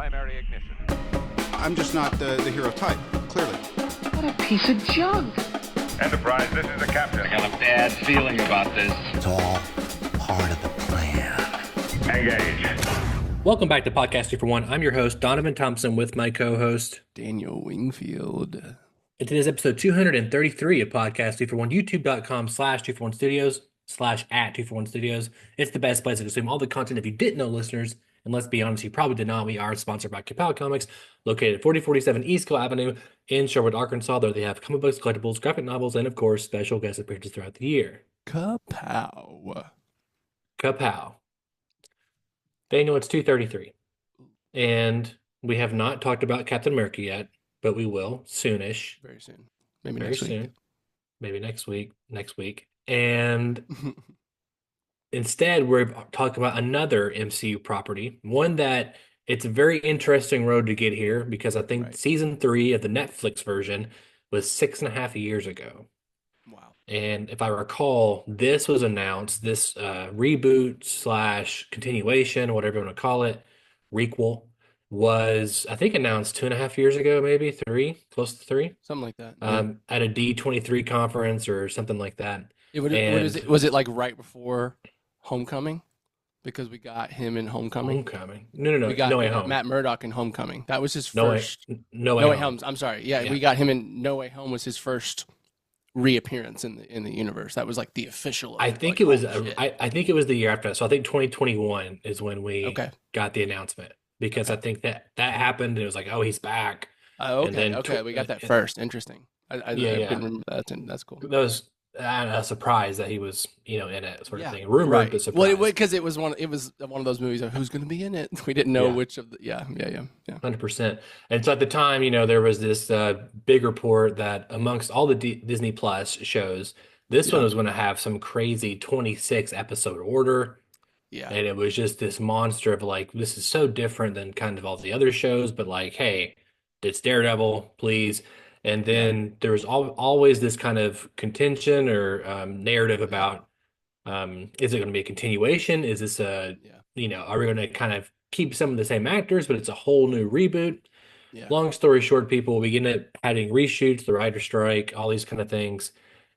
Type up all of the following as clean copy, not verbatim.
primary ignition. I'm just not the hero type, clearly. What a piece of junk. Enterprise, this is the captain. I got a bad feeling about this. It's all part of the plan. Engage. Welcome back to Podcast 2 for 1. I'm your host, Donovan Thompson, with my co-host, Daniel Wingfield. and today's episode 233 of Podcast 2 for 1, youtube.com/2for1 studios /at 2for1 studios. It's the best place to consume all the content. If you didn't know, listeners, and let's be honest, you probably did not, we are sponsored by Kapow Comics, located at 4047 East Cole Avenue in Sherwood, Arkansas. There they have comic books, collectibles, graphic novels, and of course, special guest appearances throughout the year. Kapow. Daniel, it's 233, and we have not talked about Captain America yet, but we will soonish. Very soon. Maybe Very next soon. week. Maybe next week. And instead, we're talking about another MCU property, one that it's a very interesting road to get here, because I think Right. season 3 of the Netflix version was 6.5 years ago. Wow. And if I recall, this was announced, this reboot slash continuation, whatever you want to call it, requel, was, I think, announced 2.5 years ago, maybe 3, close to 3, Something like that. at a D23 conference or something like that. Was it like right before Homecoming? Because we got him in Homecoming. Homecoming. No. We got No Way Home. Matt Murdock in Homecoming. That was his No Way, first. No Way No Way Home. Home. I'm sorry. Yeah, Yeah. we got him in No Way Home was his first reappearance in the universe. That was like the official. I event, think like, it was holy shit. I think it was the year after that. So I think 2021 is when we Okay. got the announcement, because I think that happened and it was like, oh, he's back. Oh, and okay. then Okay, we got that and- first. Interesting. I Yeah. didn't remember that. That's cool. That was a surprise that he was, in it, sort of Yeah, thing. Rumored, right. but surprise. Well, because it was one of those movies of who's going to be in it. We didn't know Yeah. which of the. Yeah. 100%. And so at the time, there was this big report that amongst all the Disney Plus shows, this one Yeah. was going to have some crazy 26 episode order. Yeah. And it was just this monster of like, this is so different than kind of all the other shows, but like, hey, it's Daredevil, please. And then there was always this kind of contention or narrative about, is it going to be a continuation? Is this are we going to kind of keep some of the same actors, but it's a whole new reboot? Yeah. Long story short, people, we ended up having reshoots, the writer strike, all these kind of things.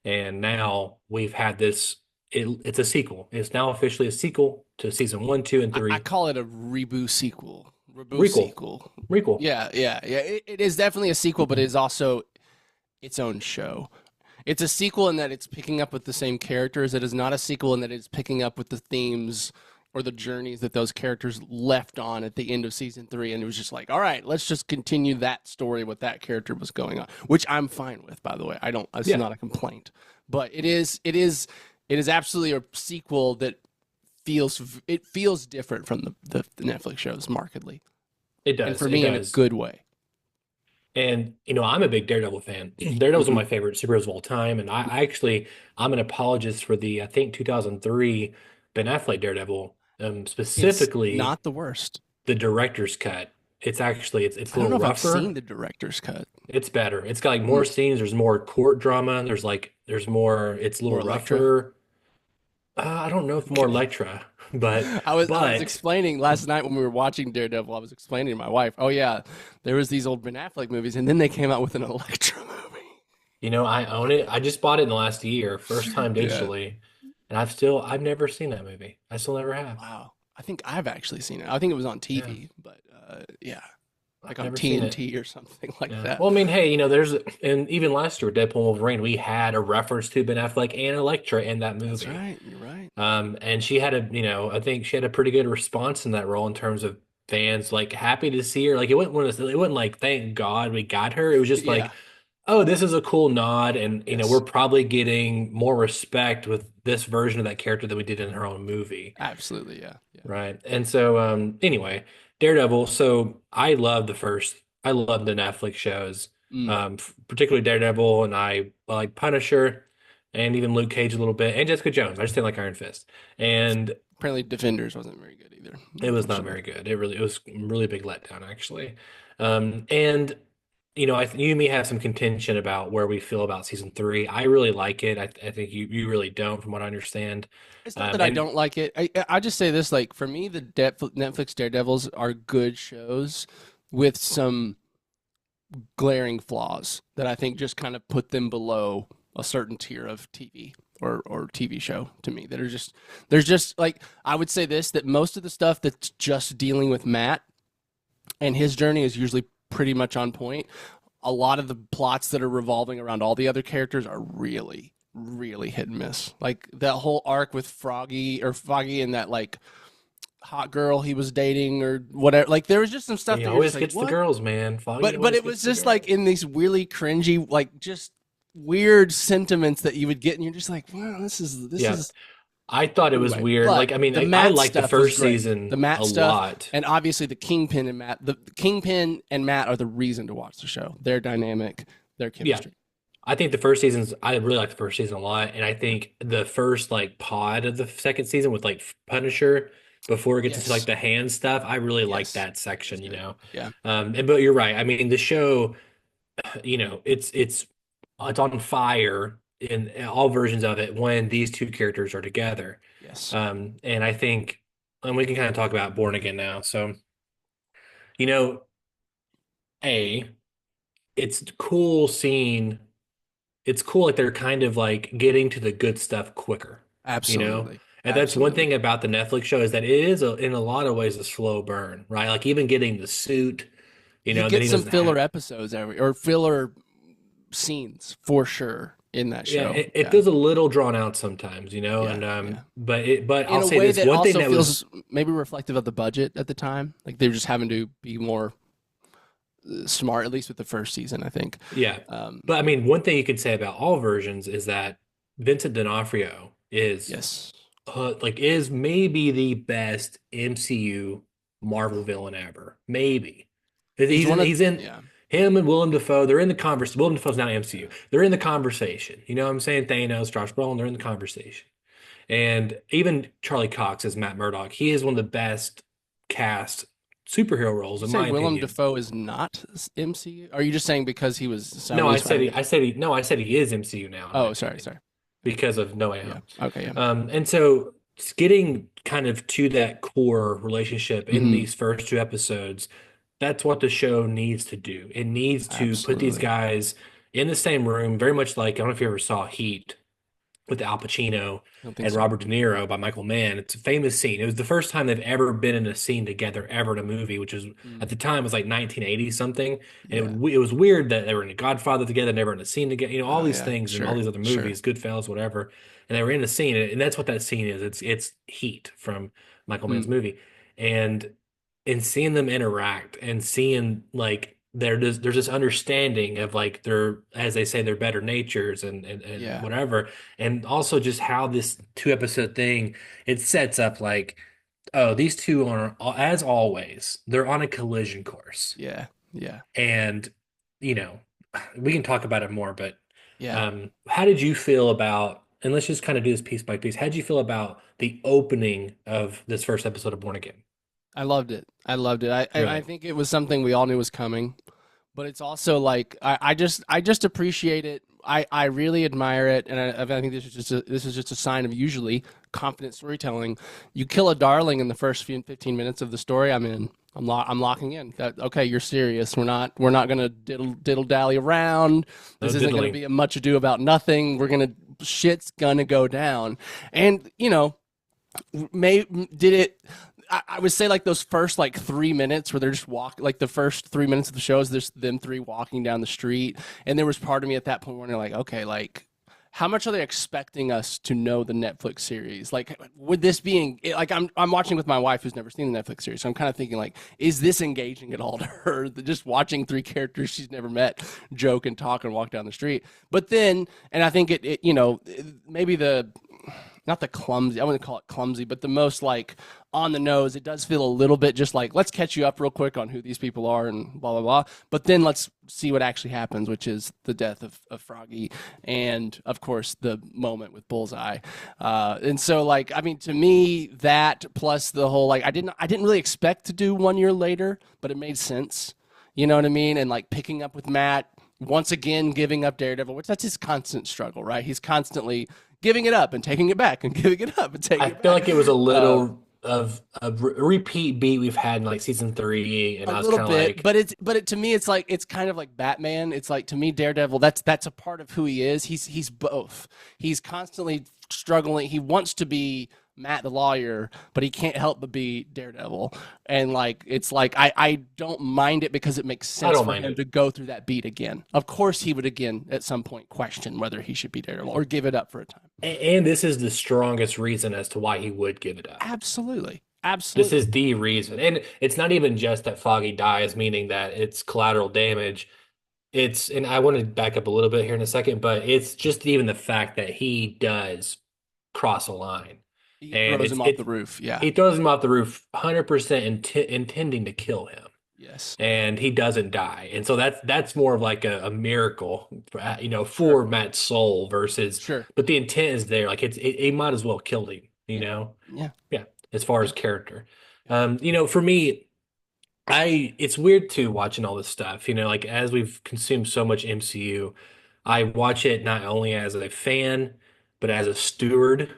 And now we've had this, it's a sequel. It's now officially a sequel to season 1, 2, and 3. I call it a reboot sequel. Requel. Yeah. It is definitely a sequel, but it is also its own show. It's a sequel in that it's picking up with the same characters. It is not a sequel in that it's picking up with the themes or the journeys that those characters left on at the end of season 3. And it was just like, all right, let's just continue that story, what that character was going on, which I'm fine with, by the way. It's not a complaint, but it is absolutely a sequel that feels different from the Netflix shows markedly. It does. And for me, in a good way. And, I'm a big Daredevil fan. Daredevil's one of my favorite superheroes of all time. And I'm an apologist for the, I think, 2003 Ben Affleck Daredevil, specifically It's not the worst. the director's cut. It's actually, it's a I don't know little if rougher. I've seen the director's cut. It's better. It's got like more scenes. There's more court drama. There's more, it's a little More Elektra? rougher. I don't know if more Elektra, but I was explaining last night when we were watching Daredevil. I was explaining to my wife, "Oh yeah, there was these old Ben Affleck movies, and then they came out with an Elektra movie." I own it. I just bought it in the last year, first time Yeah. digitally, and I've never seen that movie. I still never have. Wow, I think I've actually seen it. I think it was on TV, but like on Never seen it. TNT or something like Yeah. that. Well, I mean, hey, and even last year, Deadpool and Wolverine, we had a reference to Ben Affleck and Elektra in that movie. That's right. You're right. And she had I think she had a pretty good response in that role in terms of fans like happy to see her. Like it wasn't like thank God we got her. It was just like, Yeah. oh, this is a cool nod, and Yes. we're probably getting more respect with this version of that character than we did in her own movie. Absolutely, yeah. Right. And so, anyway, Daredevil. So I love the Netflix shows, particularly Daredevil, and I like Punisher, and even Luke Cage a little bit, and Jessica Jones. I just didn't like Iron Fist, and Apparently, Defenders wasn't very good either. it was not very good. It was a really big letdown, actually. And you and me have some contention about where we feel about season three. I really like it. I think you really don't, from what I understand. It's not that I And don't like it. I just say this, like, for me, the Netflix Daredevils are good shows with some glaring flaws that I think just kind of put them below a certain tier of TV or TV show to me, that are just, there's just like, I would say this, that most of the stuff that's just dealing with Matt and his journey is usually pretty much on point. A lot of the plots that are revolving around all the other characters are really, really hit and miss. Like that whole arc with Foggy and that like hot girl he was dating or whatever. Like there was just some stuff he that you're always just like, gets the what? girls, man. Foggy But always it gets was the just like girls. in these really cringy, like just weird sentiments that you would get, and you're just like, wow, this Yeah. is I thought it was anyway. weird. But Like, I mean, the I Matt liked the stuff was first great. season The Matt a stuff, lot. and obviously the Kingpin and Matt are the reason to watch the show. Their dynamic, their Yeah. chemistry. I think I really like the first season a lot, and I think the first like pod of the second season with like Punisher before it gets into like Yes, the hand stuff, I really like yes, that it was section, good. Yeah, but you're right. I mean, the show, it's on fire in all versions of it when these two characters are together. yes, And I think, and we can kind of talk about Born Again now. So, you know, A, it's cool seeing it's cool like they're kind of like getting to the good stuff quicker, you know? absolutely, And that's one absolutely. thing about the Netflix show is that it is in a lot of ways a slow burn, right? Like even getting the suit, You that get he some doesn't have. filler episodes or filler scenes for sure in that Yeah, show. it Yeah, feels a little drawn out sometimes, yeah, and yeah. but In I'll a say way this that one thing also that was feels maybe reflective of the budget at the time. Like they were just having to be more smart, at least with the first season, I think. yeah. But I Yeah. mean, one thing you could say about all versions is that Vincent D'Onofrio Yes. is maybe the best MCU Marvel villain ever. Maybe. He's one of He's in yeah. him and Willem Dafoe, they're in the conversation. Willem Dafoe's not MCU. They're in the conversation. You know what I'm saying? Thanos, Josh Brolin, they're in the conversation. And even Charlie Cox as Matt Murdock, he is one of the best cast superhero roles, You in say my Willem opinion. Dafoe is not MCU? Are you just saying because he was No, Sony's trying to get? I said he is MCU now, in my Oh, sorry, opinion, sorry. because of No Way Yeah. Home. Okay. Yeah. And so it's getting kind of to that core relationship in Hmm. these first two episodes, that's what the show needs to do. It needs to put these Absolutely. guys in the same room, very much like, I don't know if you ever saw Heat with Al Pacino I don't think and so. Robert De Niro by Michael Mann. It's a famous scene. It was the first time they've ever been in a scene together ever in a movie, which was at Mm. the time was like 1980 something. And Yeah. it was weird that they were in a Godfather together, never in a scene together, all Oh, these yeah. things and all Sure. these other Sure. movies, Goodfellas, whatever. And they were in a scene, and that's what that scene is. It's Heat from Michael Mann's Mm. movie. And seeing them interact and seeing like there's this understanding of like their, as they say, their better natures and Yeah. whatever, and also just how this two episode thing, it sets up like, oh, these two are, as always, they're on a collision course. Yeah. Yeah. And you know we can talk about it more, but Yeah. how did you feel about, and let's just kind of do this piece by piece, how did you feel about the opening of this first episode of Born Again? I loved it. I loved it. I Really? think it was something we all knew was coming, but it's also like I just appreciate it. I really admire it, and I think this is just a sign of usually confident storytelling. You kill a darling in the first 15 minutes of the story, I'm in. I'm locking in. That okay, you're serious. We're not gonna diddle dally around. No This isn't gonna diddling. be a much ado about nothing. Shit's gonna go down, and may did it. I would say like those first like 3 minutes where they're just like the first 3 minutes of the show is just them three walking down the street, and there was part of me at that point where they're like, okay, like how much are they expecting us to know the Netflix series? Like, would this being like I'm watching with my wife who's never seen the Netflix series, so I'm kind of thinking like, is this engaging at all to her? Just watching three characters she's never met joke and talk and walk down the street. But then, and I think maybe the not the clumsy, I wouldn't call it clumsy, but the most like on the nose. It does feel a little bit just like, let's catch you up real quick on who these people are and blah, blah, blah. But then let's see what actually happens, which is the death of Froggy and, of course, the moment with Bullseye. And so, like, I mean, to me, that plus the whole, like, I didn't really expect to do 1 year later, but it made sense. You know what I mean? And like picking up with Matt, once again giving up Daredevil, which that's his constant struggle, right? He's constantly giving it up and taking it back and giving it up and taking I it back. feel like it was a little of a repeat beat we've had in like season 3, and A I was little kind of bit, like, but to me, it's like it's kind of like Batman. It's like to me, Daredevil. That's a part of who he is. He's both. He's constantly struggling. He wants to be Matt the lawyer, but he can't help but be Daredevil. And like it's like I don't mind it because it makes sense don't for mind him it. to go through that beat again. Of course, he would again at some point question whether he should be Daredevil or give it up for a time. and this is the strongest reason as to why he would give it up. Absolutely, This absolutely. is the reason. And it's not even just that Foggy dies, meaning that it's collateral damage. It's, and I want to back up a little bit here in a second, but it's just even the fact that he does cross a line. He And throws him off the roof. Yeah. he throws him off the roof 100% intending to kill him. Yes. And he doesn't die. And so that's more of like a miracle, for Sure. Matt's soul versus, Sure. but the intent is there. Like he might as well killed him, you Yeah. know? Yeah. Yeah, as far as character. For me, it's weird too watching all this stuff, like as we've consumed so much MCU, I watch it not only as a fan, but as a steward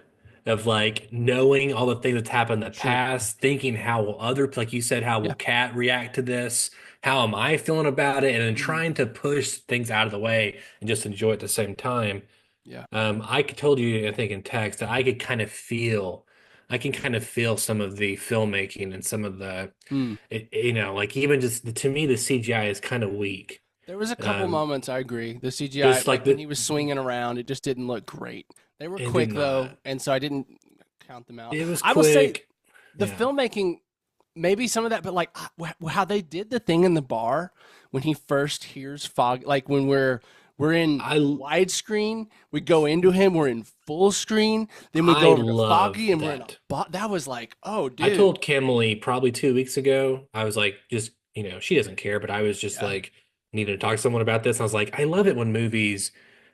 of like knowing all the things that's happened in the Sure. past, thinking how will like you said, how will Yeah. Kat react to this? How am I feeling about it? And then Mhm. trying to push things out of the way and just enjoy it at the same time. Yeah. Told you, I think in text that I can kind of feel some of the filmmaking and some of the, Mm. like even just to me, the CGI is kind of weak. There was a couple Um, moments I agree. The CGI, just like when he was swinging around, it just didn't look great. They were It quick did though, not. and so I didn't count them out. It was I will say quick. the Yeah. filmmaking, maybe some of that, but like how they did the thing in the bar when he first hears Fog, like when we're in I widescreen, we go into him, we're in full screen, then we I go over to love Foggy, and we're in that. that was like, oh, I dude, told Kimberly probably 2 weeks ago, I was like, just, she doesn't care, but I was just yeah, like, needed to talk to someone about this. And I was like, I love it when movies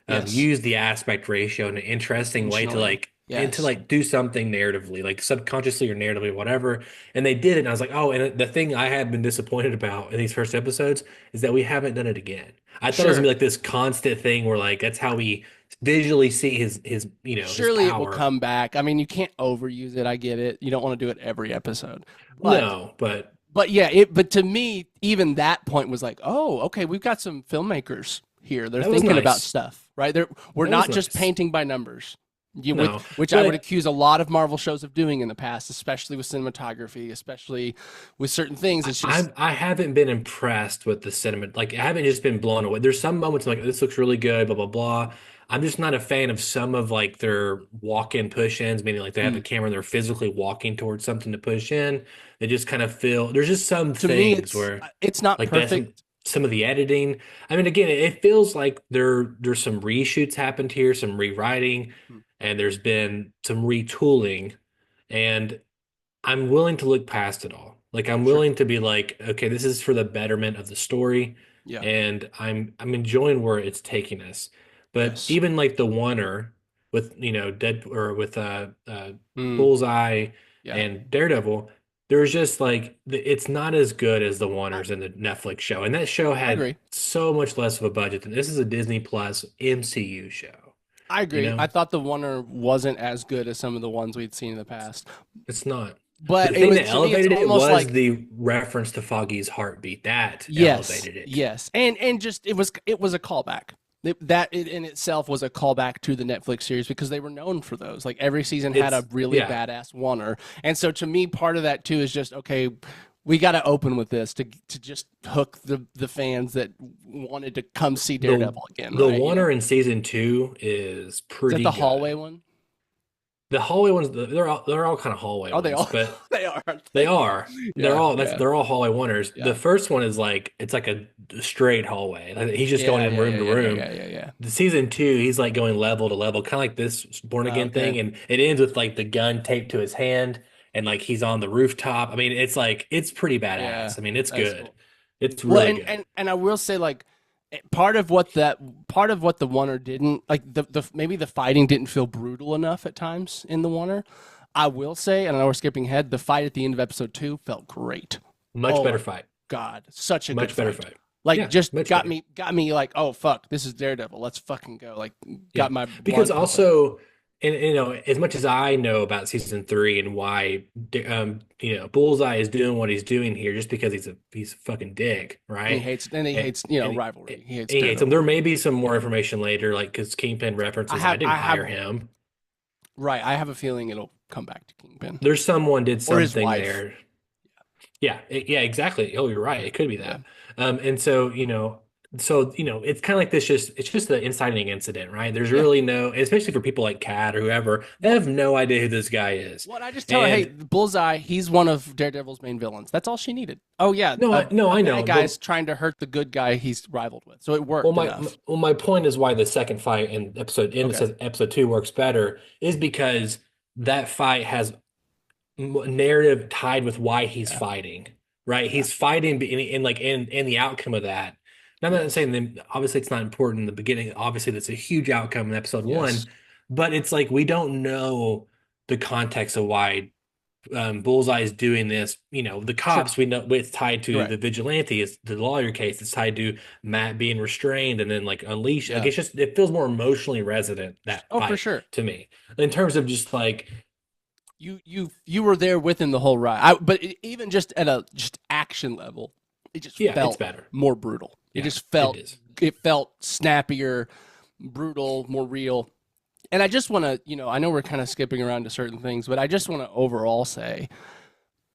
yes, use the aspect ratio in an interesting way to intentionally, like, and to yes, like do something narratively, like subconsciously or narratively, whatever. And they did it. And I was like, oh, and the thing I had been disappointed about in these first episodes is that we haven't done it again. I thought it was gonna sure. be like this constant thing where like that's how we visually see his Surely it will power. come back. I mean, you can't overuse it. I get it. You don't want to do it every episode, but No, but yeah, but to me, even that point was like, oh, okay, we've got some filmmakers here. They're that was thinking about nice. stuff, right? We're That was not just nice. painting by numbers. No, Which I would but accuse a lot of Marvel shows of doing in the past, especially with cinematography, especially with certain things. It's just I haven't been impressed with the cinema. Like I haven't just been blown away. There's some moments I'm like this looks really good, blah blah blah. I'm just not a fan of some of like their walk-in push-ins, meaning like they have the mm, camera and they're physically walking towards something to push in. They just kind of feel there's just some to me, things where it's not like that's perfect. some of the editing. I mean, again, it feels like there's some reshoots happened here, some rewriting, Mm, and there's been some retooling. And I'm willing to look past it all. Like I'm sure, willing to be like, okay, this is for the betterment of the story, yeah, and I'm enjoying where it's taking us. But yes, even like the oneer with Dead or with mm, Bullseye yeah, and Daredevil, there's just like it's not as good as the I, oneers in the Netflix show, and that show I had agree. so much less of a budget than this is a Disney Plus MCU show. I You agree. know, I thought the Oneer wasn't as good as some of the ones we'd seen in the past, it's not. The but it thing was that to me. It's elevated it almost was like the reference to Foggy's heartbeat. That yes, elevated it. yes, and just it was a callback. That in itself was a callback to the Netflix series because they were known for those. Like every season had a It's really yeah. badass Oneer, and so to me, part of that too is just okay. We got to open with this to just hook the fans that wanted to come see The Daredevil again, the right? Warner in season 2 is Is that pretty the good. hallway one? The hallway ones, they're all kind of hallway Oh, they ones, all but they are. Aren't they they? are. Yeah, yeah, They're all hallway wonders. The yeah, first one is like it's like a straight hallway. Like, he's just going yeah, in yeah, room yeah, to yeah, yeah, room. yeah, yeah, yeah. The season 2, he's like going level to level, kind of like this born again Okay, thing, and it ends with like the gun taped to his hand, and like he's on the rooftop. I mean, it's like it's pretty yeah, badass. I mean, it's that's good. cool. It's Well, really good. and I will say like part of what the Oneer didn't like the maybe the fighting didn't feel brutal enough at times in the Oneer. I will say, and I know we're skipping ahead, the fight at the end of episode 2 felt great. Much Oh better my fight. God, such a Much good better fight. fight. Like Yeah, just much got better. me like, oh fuck, this is Daredevil. Let's fucking go. Like Yeah, got my because blood pumping. also, and as much as I know about season three and why, Bullseye is doing what he's doing here, just because he's a fucking dick, And right? he And, hates, and rivalry. He hates he hates him. Daredevil. There may be some more information later, like because Kingpin references, I didn't I have hire him. right. I have a feeling it'll come back to Kingpin There's someone did or his something wife. there. Yeah, yeah, exactly. Oh, you're right. It could be Yeah. that. And so, it's kind of like this. It's just the inciting incident, right? There's Yeah. really no, especially for people like Kat or whoever, they have no idea who this guy is. What I just tell her, hey, And Bullseye, he's one of Daredevil's main villains. That's all she needed. Oh yeah, no, I a know, bad guy's trying to hurt the good guy he's rivaled with, so it well, worked my enough. well, my point is why the second fight in Okay. episode two works better is because that fight has narrative tied with why he's Yeah. fighting, right? Yeah. He's fighting in the outcome of that. And I'm not Yes. saying that obviously it's not important in the beginning. Obviously, that's a huge outcome in episode Yes. one, but it's like we don't know the context of why Bullseye is doing this. The Sure. cops we know it's tied to Right. the vigilante, is the lawyer case. It's tied to Matt being restrained and then like unleashed. Like Yeah. it feels more emotionally resonant that Oh, for fight sure. to me in terms of just like You were there with him the whole ride. But even just at a just action level, it just yeah, it's felt better. more brutal. It Yeah, just it is. felt snappier, brutal, more real. And I just want to, I know we're kind of skipping around to certain things, but I just want to overall say,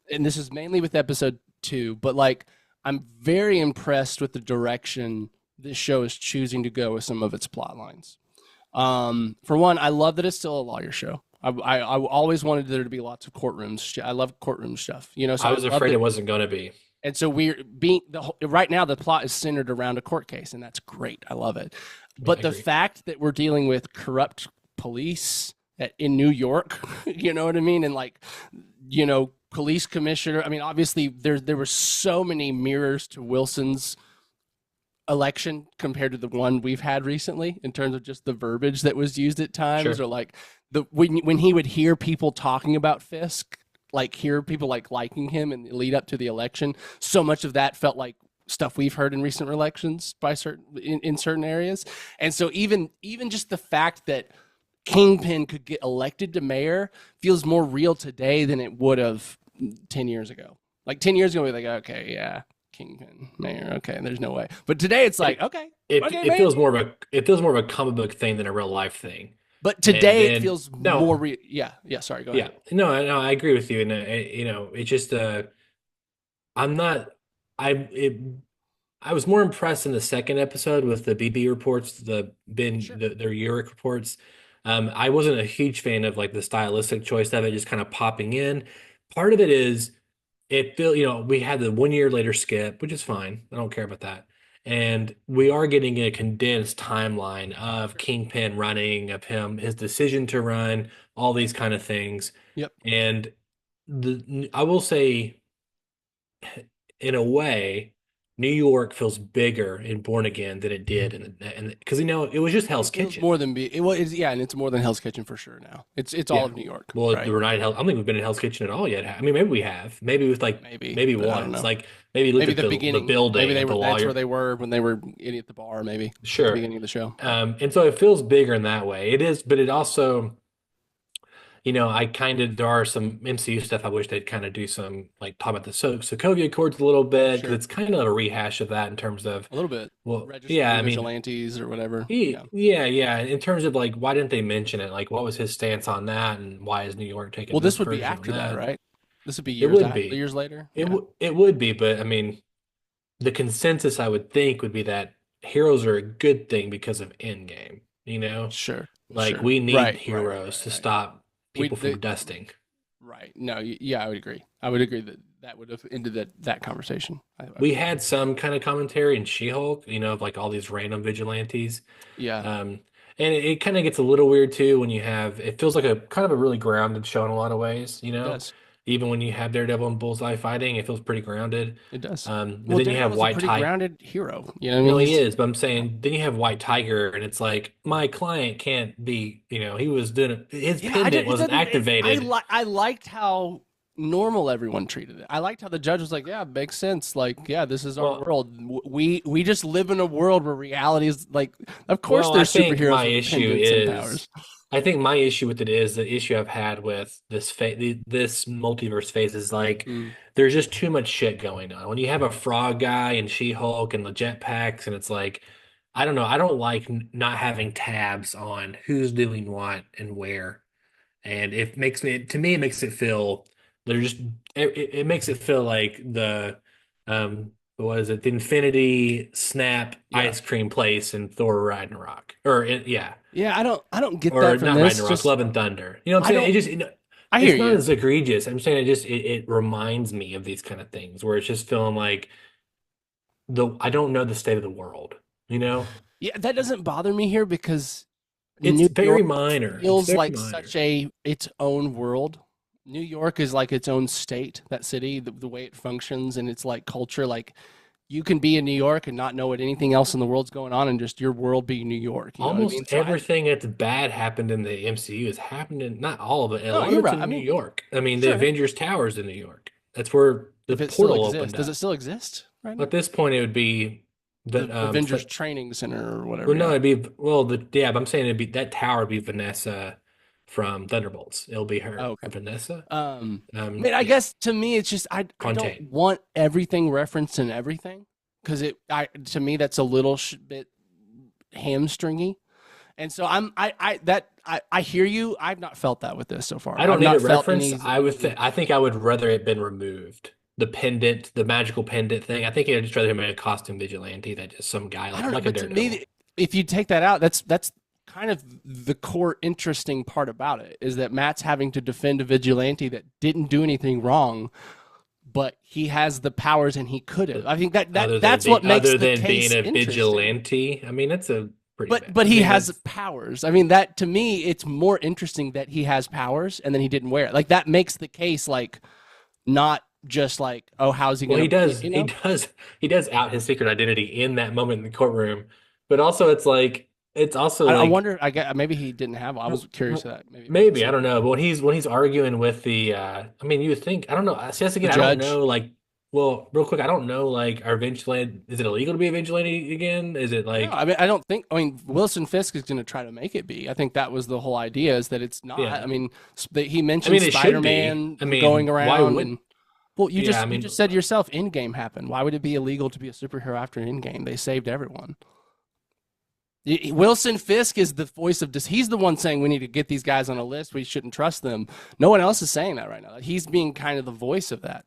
and this is mainly with episode 2, but like I'm very impressed with the direction this show is choosing to go with some of its plot lines. For one, I love that it's still a lawyer show. I always wanted there to be lots of courtrooms. I love courtroom stuff, so I was love afraid that- it wasn't going to be. And so right now the plot is centered around a court case, and that's great. I love it. But the agree. fact that we're dealing with corrupt police in New York, you know what I mean, and like, police commissioner. I mean, obviously there were so many mirrors to Wilson's election compared to the one we've had recently in terms of just the verbiage that was used at times, Sure. or like when he would hear people talking about Fisk, like hear people like liking him and lead up to the election. So much of that felt like stuff we've heard in recent elections by in certain areas. And so even just the fact that Kingpin could get elected to mayor feels more real today than it would have 10 years ago. Like 10 years ago, we're like, okay, yeah, Kingpin, mayor, okay, there's no way. But today it's like, okay, It maybe. feels more of a comic book thing than a real life thing. But today And it feels no. more real. Yeah, sorry, go ahead. Yeah, no, I agree with you, and it's just I'm not I it I was more impressed in the second episode with the BB reports, Sure. their Uric reports. I wasn't a huge fan of like the stylistic choice of it just kind of popping in. Part of it is we had the 1 year later skip, which is fine. I don't care about that. And we are getting a condensed timeline of Kingpin running, of his decision to run, all these kind of things. Yep. And I will say, in a way, New York feels bigger in Born Again than it did, and because it was just Hell's It feels Kitchen. more than yeah, and it's more than Hell's Kitchen for sure now. It's all Yeah. of New York. Well, right? we're not in Hell. I don't think we've been in Hell's Kitchen at all yet. I mean, maybe we have. Maybe with like Maybe, but I don't once. know. Like maybe look Maybe at the the beginning. building, Maybe they at were. the That's lawyer. where they were when they were eating at the bar. Maybe at Sure. the beginning of the show. And so it feels bigger in that way. It is, but it also, there are some MCU stuff I wish they'd kind of do some, like talk about the Sokovia Accords a little bit, because Sure. it's kind of a rehash of that in terms of, A little bit. well, Registering yeah, I mean, vigilantes or whatever. yeah. In terms of like, why didn't they mention it? Like, what was his stance on that, and why is New York taking Well, this would be version of after that, right? This would be It would be. years later. It would be, but I mean, the consensus I would think would be that heroes are a good thing because of Endgame. Sure. Like sure. we need Right, heroes to right. stop people they- from dusting. Right. No. Yeah, I would agree. I would agree that would have ended that conversation. We had some kind of commentary in She-Hulk, of like all these random vigilantes. Yeah. And it kind of gets a little weird too when it feels like a kind of a really grounded show in a lot of ways, It does. Even when you have Daredevil and Bullseye fighting, it feels pretty grounded. It does. But Well, then you have Daredevil's a White pretty Tiger. grounded hero. You know what I No, mean? he is, but I'm saying then you have White Tiger, and it's like my client can't be, he was doing his pendant wasn't activated. I liked how normal everyone treated it. I liked how the judge was like, "Yeah, it makes sense. Like, yeah, this is our Well, world. We just live in a world where reality is like, of course, I there's think superheroes my with issue pendants and is, powers." I think my issue with it is the issue I've had with this multiverse phase is like Mm. there's just too much shit going on. When you have a frog guy and She-Hulk and the jetpacks, and it's like, I don't know, I don't like not having tabs on who's doing what and where. And it makes me, to me, it makes it feel they're just it makes it feel like the what is it, the Infinity Snap Yeah, ice cream place in Thor Ragnarok, or yeah, yeah. I don't get or that from not this. Ragnarok, Just Love and Thunder. You know what I I'm saying? don't. I hear It's not you. as egregious. I'm saying it reminds me of these kind of things where it's just feeling like the I don't know the state of the world. You know, Yeah, that doesn't bother me here because it's New very York minor. It's feels very like minor. such a its own world. New York is like its own state, that city, the way it functions and its like culture. Like you can be in New York and not know what anything else in the world's going on and just your world being New York. You know what I Almost mean? So I everything that's bad happened in the MCU has happened in not all of it. A no, lot of you're it's right. I in New mean, York. I mean, the sure. Avengers Tower's in New York. That's where the If it still portal exists, opened does it up. still exist right now? At this point, it would be The the Avengers Training Center or well, whatever. no, Yeah. it'd be well, the yeah. But I'm saying it'd be that tower would be Vanessa from Thunderbolts. It'll be Oh, her, okay. Vanessa. I mean, I Yeah, guess to me, it's just I don't Fontaine. want everything referenced in everything because to me that's a little bit hamstringy. And so I hear you. I've not felt that with this so far. I don't I've need not it felt referenced. any. I think I would rather it been removed. The pendant, the magical pendant thing. I think I'd just rather him in a costume vigilante than just some guy I don't know, like a but to Daredevil. me, if you take that out, that's kind of the core interesting part about it is that Matt's having to defend a vigilante that didn't do anything wrong, but he has the powers and he could have. I think that's what makes Other the than being case a interesting. vigilante, I mean that's a pretty bad. But I he mean has that's powers. I mean that to me, it's more interesting that he has powers and then he didn't wear it. Like that makes the case like not just like, oh, how's he well, gonna, he does out his secret identity in that moment in the courtroom, but also it's also I like wonder. I guess maybe he didn't have. I was curious of that. Maybe it was the maybe I same. don't know, but when he's arguing with the I mean you would think I don't know. See, that's The again I don't judge. know like well real quick I don't know like are vigilante is it illegal to be a vigilante again? Is it No, like I mean I don't think. I mean Wilson Fisk is going to try to make it be. I think that was the whole idea is that it's not. I yeah? mean he I mentioned mean it should be. Spider-Man I going mean why around would and well yeah? I you mean just said yourself Endgame happened. Why would it be illegal to be a superhero after Endgame? They saved everyone. Wilson Fisk is the voice of this. He's the one saying we need to get these guys on a list. We shouldn't trust them. No one else is saying that right now. He's being kind of the voice of that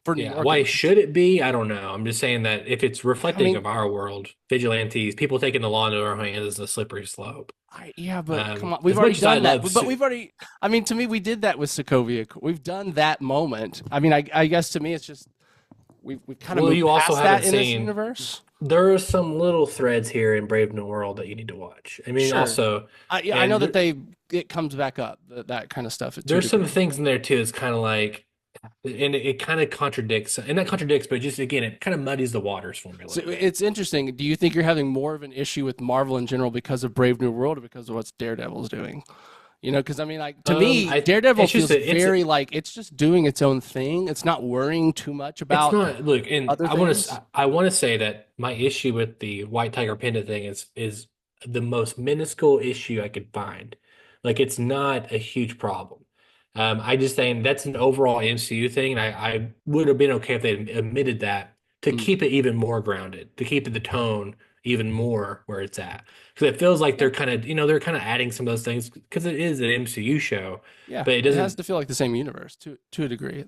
for New yeah, York at why least. should it be? I don't know. I'm just saying that if it's I reflecting mean, of our world, vigilantes, people taking the law into our hands is a slippery slope. yeah, but come on, As we've already much as I done that. love, But we've already. I mean, to me, we did that with Sokovia. We've done that moment. I mean, I guess to me, it's just we've kind of well, moved you also past that haven't in this seen. universe. There are some little threads here in Brave New World that you need to watch. I mean, Sure, also, yeah, I know and that it comes back up that kind of stuff to a there's some degree. things in there too. It's kind of like, and it kind of contradicts, and not contradicts, but just again, it kind of muddies the waters for me a So little bit. it's interesting. Do you think you're having more of an issue with Marvel in general because of Brave New World or because of what Daredevil's doing? You know, because I mean, like to me, Daredevil It's just feels very like it's just doing its own thing. It's not worrying too much it's about not look, and other things. I want to say that my issue with the White Tiger Pendant thing is the most minuscule issue I could find. Like it's not a huge problem. I just saying that's an overall MCU thing, and I would have been okay if they admitted that to Mm, keep it even more grounded, to keep the tone even more where it's at. Because it feels like yeah, they're kind of, they're kind of adding some of those things because it is an MCU show, yeah, but it it has doesn't. to feel like the same universe to a degree.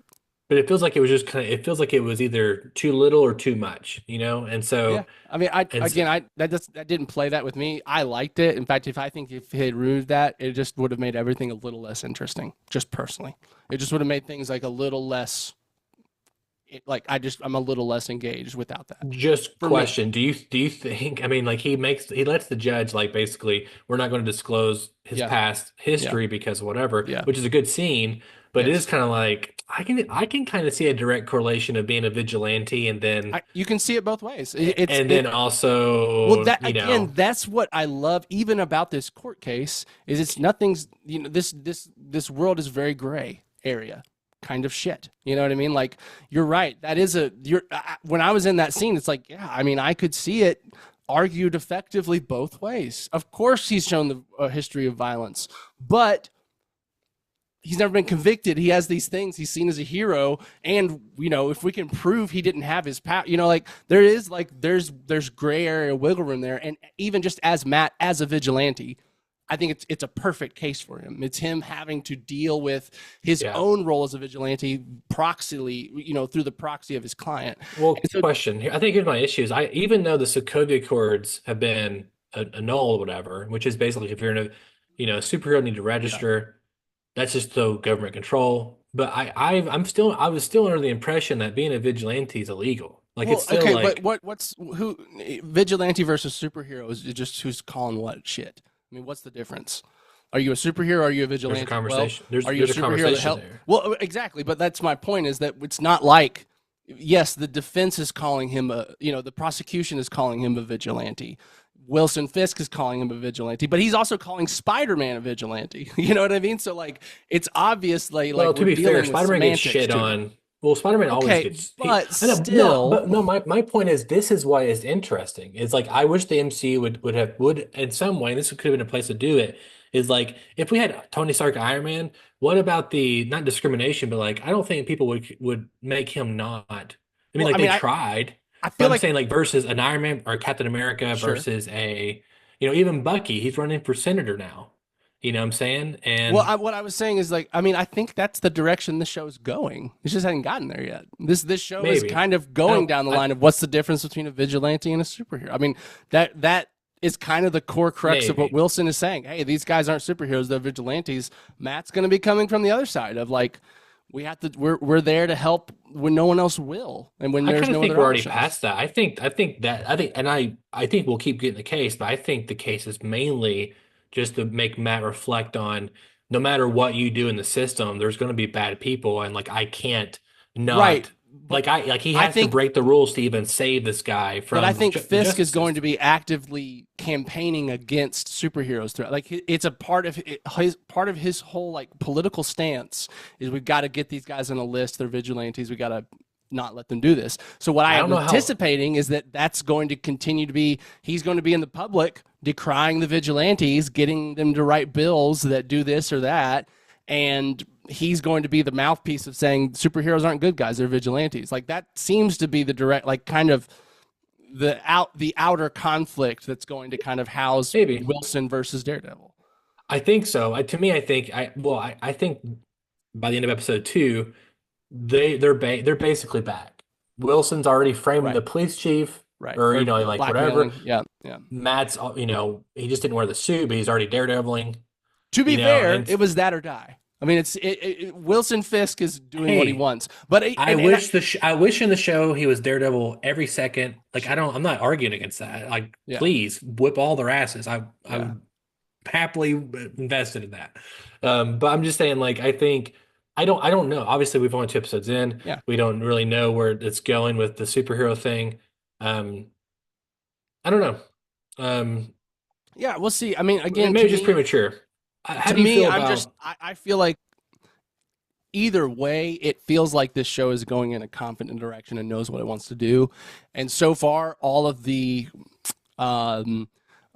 But it feels like it was just kind of. It feels like it was either too little or too much, and Yeah, so I mean, and so, that didn't play that with me. I liked it. In fact, if he had removed that, it just would have made everything a little less interesting. Just personally, it just would have made things like a little less. Like I'm a little less engaged without that just for me. question: do you think? I mean, like he lets the judge like basically we're not going to disclose his Yeah, past yeah, history because whatever, yeah. which is a good scene, but it is Yes. kind of like I can kind of see a direct correlation of being a vigilante and then You can see it both ways. Well, also that again, that's what I love even about this court case is it's nothing's this world is very gray area. kind of shit. You know what I mean? Like, you're right. That is when I was in that scene, it's like, yeah, I mean, I could see it argued effectively both ways. Of course, he's shown the history of violence, but he's never been convicted. He has these things. He's seen as a hero, and if we can prove he didn't have his power, like there's gray area wiggle room there. And even just as Matt as a vigilante, I think it's a perfect case for him. It's him having to deal with his own role as a vigilante proxily, through the proxy of his client. Well, question here. I think here's my issue is even though the Sokovia Accords have been annulled, whatever, which is basically if you're in a superhero need to register, that's just the government control. But I was still under the impression that being a vigilante is illegal. Like it's still okay, like but what's vigilante versus superhero is just who's calling what shit. I mean, what's the difference? Are you a superhero? Or are you a vigilante? there's a conversation. Are you a there's superhero that help? there. Well, exactly. But that's my point. Is that it's not like, yes, the defense is calling him the prosecution is calling him a vigilante. Wilson Fisk is calling him a vigilante, but he's also calling Spider-Man a vigilante. You know what I mean? So like, it's obviously like, well, to be fair, Spider-Man gets shit on. Well, Spider-Man always gets. But still, my point is this is why it's interesting. It's like I wish the MCU would in some way. This could have been a place to do it. Is like if we had Tony Stark, Iron Man. What about the not discrimination, but like I don't think people would make him not. I mean, they tried. I feel I'm saying like versus an Iron Man or Captain America Sure. versus even Bucky. He's running for senator now. You know what I'm saying? And what I was saying is like, I mean, I think that's the direction the show is going. It just hasn't gotten there yet. This show is kind of going down the line of what's the difference between a vigilante and a superhero. I mean, that is kind of the core crux of what Wilson is saying. Hey, these guys aren't superheroes; they're vigilantes. Matt's going to be coming from the other side of like, we're there to help when no one else will, and when there's no other we're already options. past that. I think we'll keep getting the case, but I think the case is mainly just to make Matt reflect on no matter what you do in the system, there's going to be bad people, and like I can't not Right. he has to break the rules to even save this guy from. But I think Fisk is going to be actively campaigning against superheroes throughout. Like it's a part of his whole like political stance is we've got to get these guys on a list. They're vigilantes. We got to not let them do this. So what I am anticipating is that's going to continue to be. He's going to be in the public decrying the vigilantes, getting them to write bills that do this or that, and he's going to be the mouthpiece of saying superheroes aren't good guys, they're vigilantes. Like that seems to be the direct, like kind of the outer conflict that's going to kind of house Wilson versus Daredevil. I think so. I think by the end of episode 2, they're basically back. Wilson's already framed the police chief, right? Or like whatever. Yeah. Matt's he just didn't wear the suit, but he's already Daredeviling. To be fair, it was that or die. I mean, Wilson Fisk is doing what he wants, but I wish in the show he was Daredevil every second. Like I'm not arguing against that. Like please whip all their asses. I'm happily invested in that. But I'm just saying, like I think I don't know. Obviously, we've only 2 episodes in. Yeah. We don't really know where it's going with the superhero thing. I don't know. Yeah, we'll see. I mean, again, maybe just premature. To me, I feel like either way, it feels like this show is going in a confident direction and knows what it wants to do. And so far, all of the, I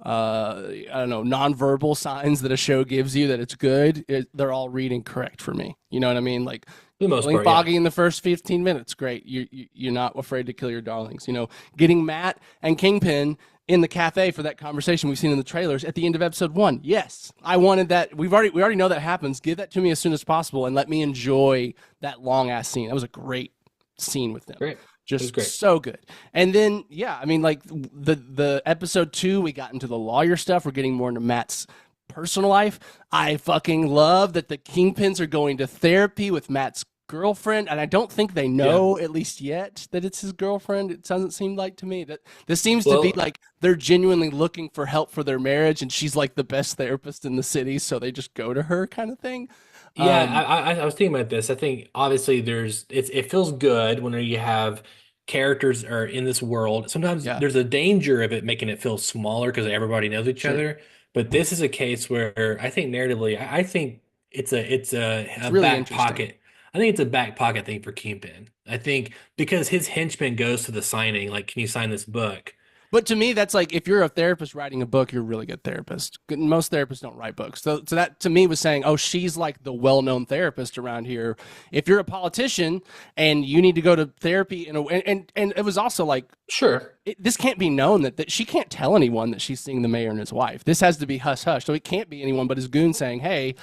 don't know, nonverbal signs that a show gives you that it's good, they're all reading correct for me. You know what I mean? Like, feeling foggy in the first 15 minutes, great. You're not afraid to kill your darlings. Getting Matt and Kingpin in the cafe for that conversation we've seen in the trailers at the end of episode 1. Yes, I wanted that. We already know that happens. Give that to me as soon as possible and let me enjoy that long ass scene. That was a great scene with them. Great. Just great. So good. And then, I mean, like the episode 2, we got into the lawyer stuff. We're getting more into Matt's personal life. I fucking love that the Kingpins are going to therapy with Matt's girlfriend, and I don't think they know at least yet that it's his girlfriend. It doesn't seem like to me that this seems to be like they're genuinely looking for help for their marriage, and she's like the best therapist in the city, so they just go to her kind of thing. I was thinking about this. I think obviously it feels good when you have characters are in this world. Sometimes there's a danger of it making it feel smaller because everybody knows each other. But this is a case where I think narratively, I think it's a really back pocket. I think it's a back pocket thing for Kingpin. I think because his henchman goes to the signing, like, can you sign this book? But to me, that's like if you're a therapist writing a book, you're a really good therapist. Most therapists don't write books. So that to me was saying, oh, she's like the well-known therapist around here. If you're a politician and you need to go to therapy, and it was also like, Sure. this can't be known that she can't tell anyone that she's seeing the mayor and his wife. This has to be hush hush. So it can't be anyone but his goon saying, hey,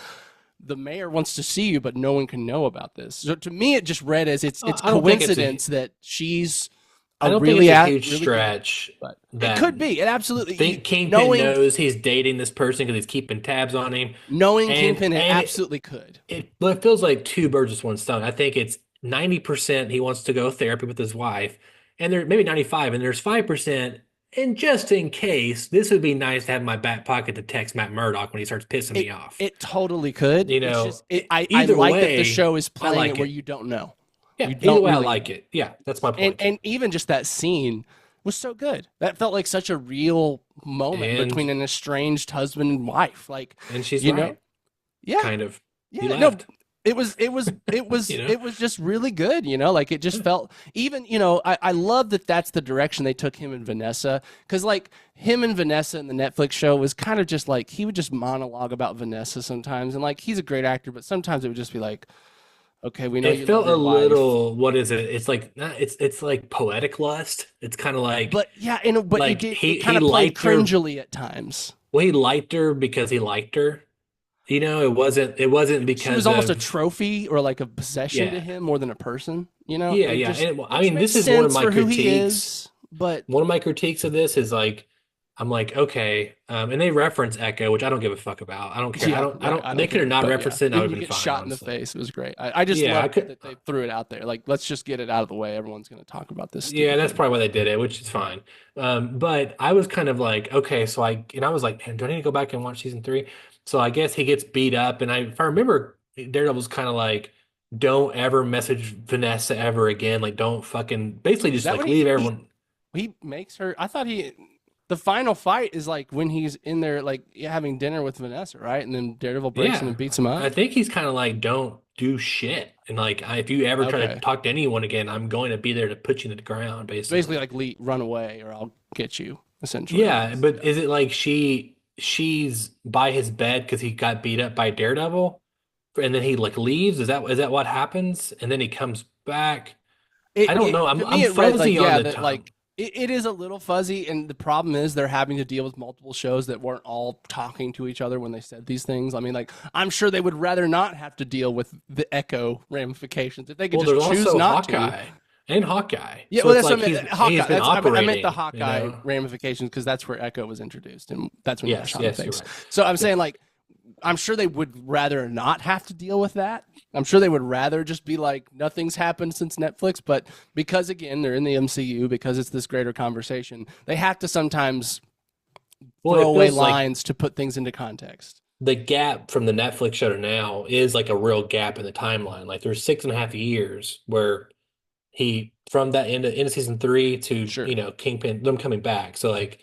the mayor wants to see you, but no one can know about this. So to me, it just read as it's I don't think it's coincidence that she's I don't really think it's a huge really stretch. but That it could be. It absolutely. think Kingpin knows he's dating this person because he's keeping tabs on him. Knowing And- Kingpin, it and absolutely could. Well, it feels like two birds with one stone. I think it's 90% he wants to go therapy with his wife, and there maybe 95, and there's 5%. And just in case, this would be nice to have in my back pocket to text Matt Murdock when he starts pissing me off. It totally could. You It's know, just, I either like that way, the show is I playing like it where it. you don't know. Yeah, You either don't way, I really like know. it. Yeah, that's my point. And even just that scene was so good. That felt like such a real moment And- between an estranged husband and wife. Like, And she's you right, know, yeah, kind of. He yeah. No, left. it was You know? it was just really good, like it just felt even, I love that that's the direction they took him and Vanessa, because like him and Vanessa in the Netflix show was kind of just like he would just monologue about Vanessa sometimes, and like he's a great actor, but sometimes it would just be like, okay, we know you It felt love a your wife. little. What is it? It's like it's like poetic lust. It's kind of like. But yeah, but like, it he kind of played liked her- cringily at times. Well, he liked her because he liked her. You know, it wasn't because She was almost a of, trophy or like a possession to Yeah. him more than a person. Yeah, It yeah. just- And, I which mean, makes this is one of sense my for who he critiques. is, but One of my critiques of this is like, I'm like, okay, and they reference Echo, which I don't give a fuck about. I don't care. yeah, I don't. They could care, have not but referenced yeah, it. And I would you have been get fine. shot in the honestly. face. It was great. I just Yeah, I love could- that they threw it out there. Like, let's just get it out of the way. Everyone's going to talk about this. Yeah, stupid that's thing. probably why they did it, which is fine. But I was kind of like, okay, so I was like, man, do I need to go back and watch season 3? So I guess he gets beat up, and if I remember, Daredevil's kind of like, don't ever message Vanessa ever again. Like, don't fucking basically just that like what leave everyone. He makes her. I thought the final fight is like when he's in there, like having dinner with Vanessa, right? And then Daredevil breaks him Yeah. and beats him up. I think he's kind of like, don't do shit, and like, if you ever try to Okay. talk to anyone again, I'm going to be there to put you to the ground, basically. Basically, like run away or I'll get you. Essentially. Yeah, but is it like she's by his bed because he got beat up by Daredevil, and then he like leaves? Is that what happens? And then he comes back. I don't know. To me, I'm it read like, fuzzy on yeah, the that, time. like it is a little fuzzy, and the problem is they're having to deal with multiple shows that weren't all talking to each other when they said these things. I mean, like I'm sure they would rather not have to deal with the Echo ramifications if they could Well, just there's choose also not Hawkeye to. and Hawkeye. Yeah, So well, it's that's like what I meant. he's Hawkeye. been I meant the operating, Hawkeye you know? ramifications because that's where Echo was introduced, and that's when he got Yes, shot yes, in the you're face. right. So I'm saying, like, I'm sure they would rather not have to deal with that. I'm sure they would rather just be like, nothing's happened since Netflix. But because, again, they're in the MCU, because it's this greater conversation, they have to sometimes Well, it throw away feels like lines to put things into context. the gap from the Netflix show to now is like a real gap in the timeline. Like there's 6.5 years where he from that end of season 3 to Sure. Kingpin, them coming back. So like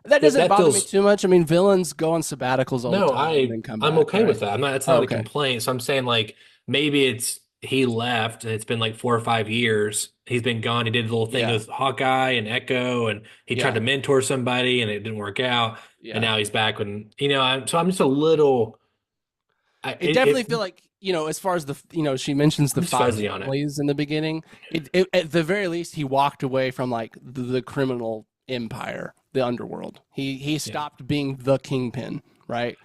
That doesn't that bother me feels- too much. I mean, villains go on sabbaticals all the no, time and then come I'm back, okay right? with that. That's not Okay. a complaint. So I'm saying like maybe it's he left and it's been like 4 or 5 years. He's been gone. He did a little thing Yeah. with Hawkeye and Echo, and he tried Yeah. to mentor somebody and it didn't work out. Yeah. And now he's back when I'm just a little. It definitely feel like, as far as she mentions the I'm just 5 fuzzy on it. families in the beginning. It at the very least, he walked away from like the criminal empire, the underworld. He stopped being the kingpin, right?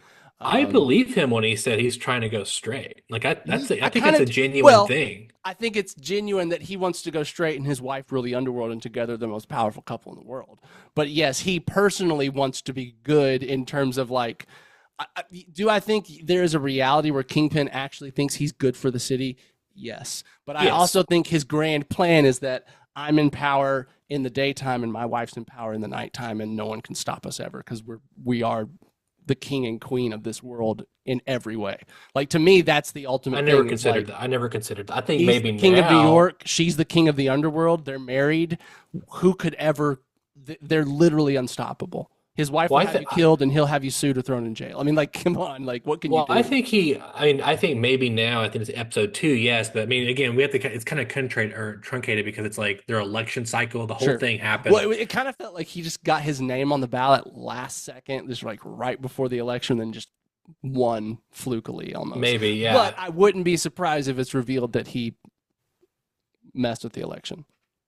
I believe him when he said he's trying to go straight. Like I think I it's kinda a d- genuine well, thing. I think it's genuine that he wants to go straight and his wife rule the underworld, and together the most powerful couple in the world. But yes, he personally wants to be good in terms of like, do I think there is a reality where Kingpin actually thinks he's good for the city? Yes. But I Yes. also think his grand plan is that I'm in power in the daytime and my wife's in power in the nighttime, and no one can stop us ever because we are the king and queen of this world in every way. Like, to me, that's the ultimate I never thing. It's considered like, that. I never considered that. I think he's maybe the king of New now- York. She's the king of the underworld. They're married. Who could ever? They're literally unstoppable. His wife will Well, have you killed, and he'll have you sued or thrown in jail. I mean, like, come on, like, what can you well, I do? think I mean, I think maybe now, I think it's episode 2, yes, but I mean, again, we have to, it's kind of truncated because it's like their election cycle, the whole Sure. thing happened. Well, it kind of felt like he just got his name on the ballot last second, just like right before the election, then just won flukily almost. Maybe, But yeah. I wouldn't be surprised if it's revealed that he messed with the election.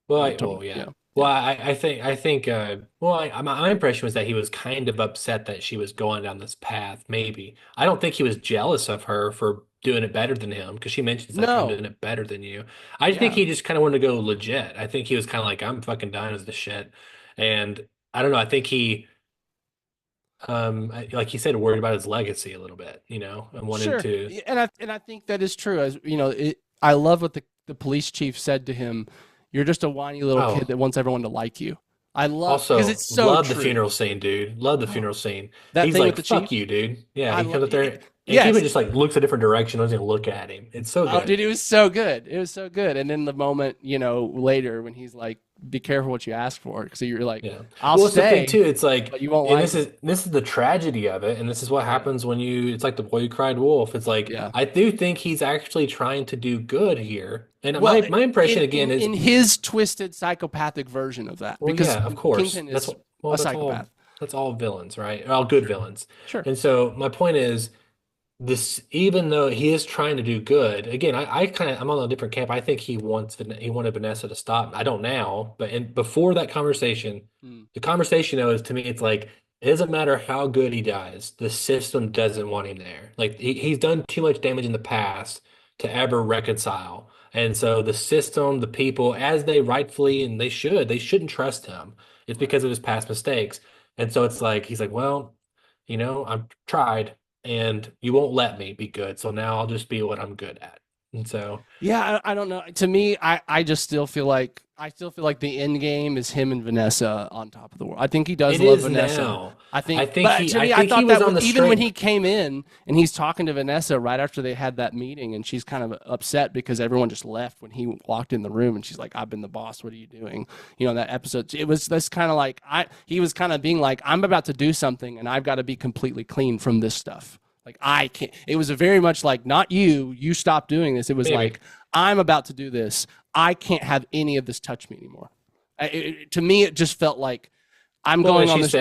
Well, Totally. yeah. Yeah. Well, Yeah. well, my impression was that he was kind of upset that she was going down this path. Maybe I don't think he was jealous of her for doing it better than him because she mentions like I'm No. doing it better than you. I think Yeah. he just kind of wanted to go legit. I think he was kind of like I'm fucking done as the shit, and I don't know. I think he, like he said, worried about his legacy a little bit, and wanted Sure. to. Yeah, and I think that is true. As you know, I love what the police chief said to him. You're just a whiny little kid Oh, that wants everyone to like you. I love because also, it's so love the true. funeral scene, dude. Love the Oh, funeral scene. that He's thing with like, the "Fuck chief. you, dude." Yeah, I he love comes up there and Keegan yes. just like looks a different direction, doesn't even look at him. It's so Oh, good. dude, it was so good. It was so good. And then the moment, later when he's like, "Be careful what you ask for," so you're like, Yeah. "I'll Well, it's the thing stay, too. It's like, but you won't and like me." this is the tragedy of it, and this is what Yeah, happens when you. It's like the boy who cried wolf. It's like yeah. I do think he's actually trying to do good here, and Well, my impression in again in is, in his twisted psychopathic version of that, well, because yeah, of course. Kingpin is Well, a psychopath. that's all villains, right? All good Sure, villains. sure. And so my point is, this even though he is trying to do good again, I'm on a different camp. I think he wanted Vanessa to stop. I don't now, but before that conversation, Mm, the conversation though is to me it's like it doesn't matter how good he does, the system doesn't want him there. Like he's done too much damage in the past to ever reconcile, and so the system, the people, as they rightfully and they shouldn't trust him. It's right. because of his past mistakes. And so it's like he's like, well, I've tried and you won't let me be good. So now I'll just be what I'm good at. And so Yeah, I don't know. To me, I just still feel like the end game is him and Vanessa on top of the world. I think he does it love is Vanessa. now. I think, to I me, I think he thought was that on the even when strength. he came in and he's talking to Vanessa right after they had that meeting, and she's kind of upset because everyone just left when he walked in the room, and she's like, "I've been the boss. What are you doing?" That episode. It was this kind of like he was kind of being like, "I'm about to do something, and I've got to be completely clean from this stuff." Like I can't. It was a very much like not you. You stop doing this. It was Maybe. like I'm about to do this. I can't have any of this touch me anymore. To me, it just felt like I'm Well, going and on this. she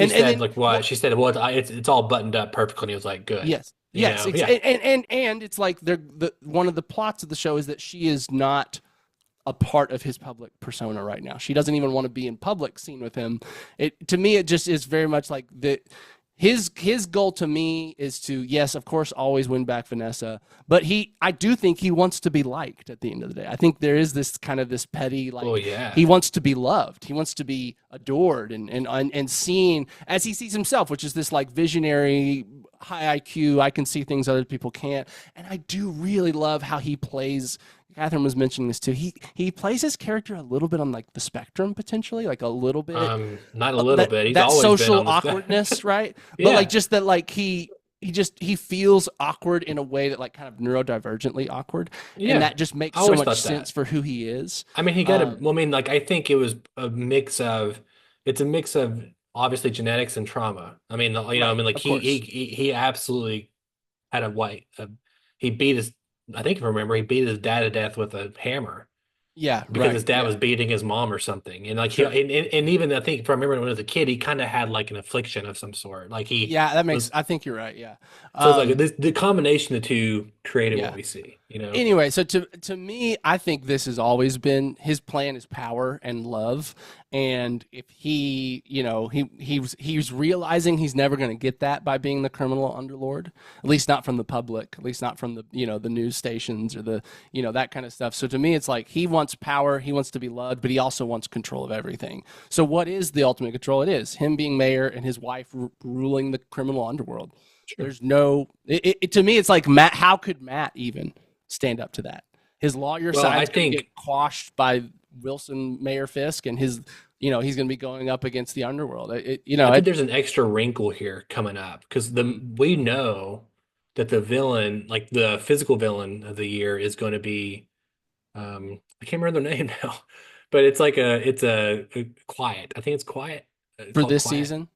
And said then like what? She said, well, it's all buttoned up perfectly. And he was like, good. yes, yes, Yeah. and it's like one of the plots of the show is that she is not a part of his public persona right now. She doesn't even want to be in public scene with him. It to me, it just is very much like the his goal to me is to, yes, of course, always win back Vanessa, but I do think he wants to be liked at the end of the day. I think there is this kind of this petty, Well, like, yeah. he wants to be loved, he wants to be adored and seen as he sees himself, which is this like visionary, high IQ, I can see things other people can't. And I do really love how he plays. Catherine was mentioning this too. He plays his character a little bit on like the spectrum potentially, like a little bit Not a little that bit. He's that always been social on the awkwardness, right? But Yeah. like just that, like he feels awkward in a way that like kind of neurodivergently awkward, and Yeah. that just makes I so always much thought sense that. for who he is. I mean, he got a, Um, well, I mean, like, I think it was it's a mix of obviously genetics and trauma. I mean, I right, mean, like of course. he absolutely had he beat his, I think if I remember, he beat his dad to death with a hammer Yeah, because right. his dad was Yeah, beating his mom or something. And like, sure. and even I think if I remember when he was a kid, he kind of had like an affliction of some sort. Like he Yeah, that makes. was, I think you're right. Yeah. so it's like Um, the combination of the two created what yeah. we see. Anyway, so to me, I think this has always been his plan is power and love, and if he, he's realizing he's never going to get that by being the criminal underlord, at least not from the public, at least not from the the news stations or the that kind of stuff. So to me, it's like he wants power, he wants to be loved, but he also wants control of everything. So what is the ultimate control? It is him being mayor and his wife ruling the criminal underworld. Sure. There's no to me it's like Matt, how could Matt even stand up to that? His lawyer Well, I side's going to think. get quashed by Wilson Mayor Fisk, and his he's going to be going up against the underworld. I think there's an extra wrinkle here coming up because mm, we know that the villain, like the physical villain of the year, is going to be I can't remember their name now, but it's like a Quiet. I think it's Quiet. For called this Quiet season?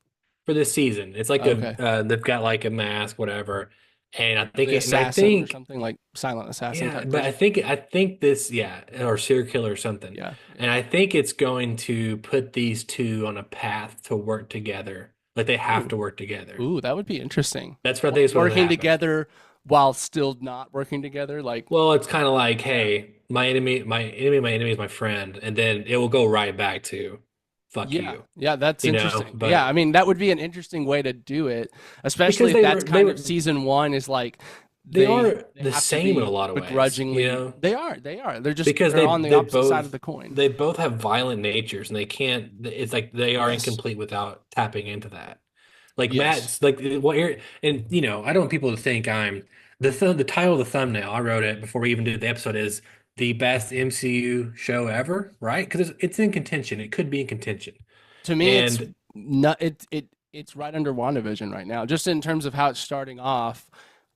for this season. It's like Okay. they've got like a mask, whatever, and The assassin or I think something like silent assassin yeah, type but person. I think this yeah, or serial killer or something, Yeah. and I think it's going to put these two on a path to work together. Like they have Ooh. to work together. Ooh, that would be interesting. That's what I think is what's going to Working happen. together while still not working together. Like, Well, it's kind of like, yeah. hey, my enemy is my friend, and then it will go right back to fuck Yeah. you, Yeah, that's you know. interesting. Yeah, I But mean, that would be an interesting way to do it, especially because if that's they kind were of season one is like they they are they the have to same in a be lot of ways, you begrudgingly. know, They are. They're just because they're on the opposite side of the coin. they both have violent natures, and they can't. It's like they are Yes. incomplete without tapping into that. Like Yes. Matt's like what you're, and you know, I don't want people to think I'm the title of the thumbnail. I wrote it before we even did the episode is the best MCU show ever, right? Because it's in contention. It could be in contention. To me, it's And not it's right under WandaVision right now. Just in terms of how it's starting off,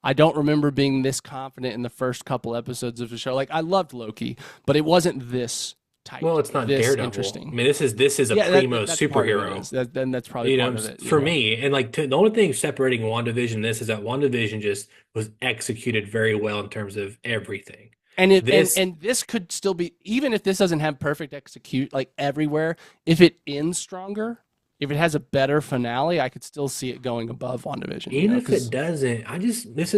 I don't remember being this confident in the first couple episodes of the show. Like I loved Loki, but it wasn't this tight, well, it's not this Daredevil. interesting. I mean, this is a Yeah, primo that's part of it. superhero. Is. Then that's probably You part know, of it. for me, and like the only thing separating WandaVision and this is that WandaVision just was executed very well in terms of everything. And it This and this could still be even if this doesn't have perfect execute like everywhere. If it ends stronger, if it has a better finale, I could still see it going above WandaVision. even if it 'Cause doesn't, this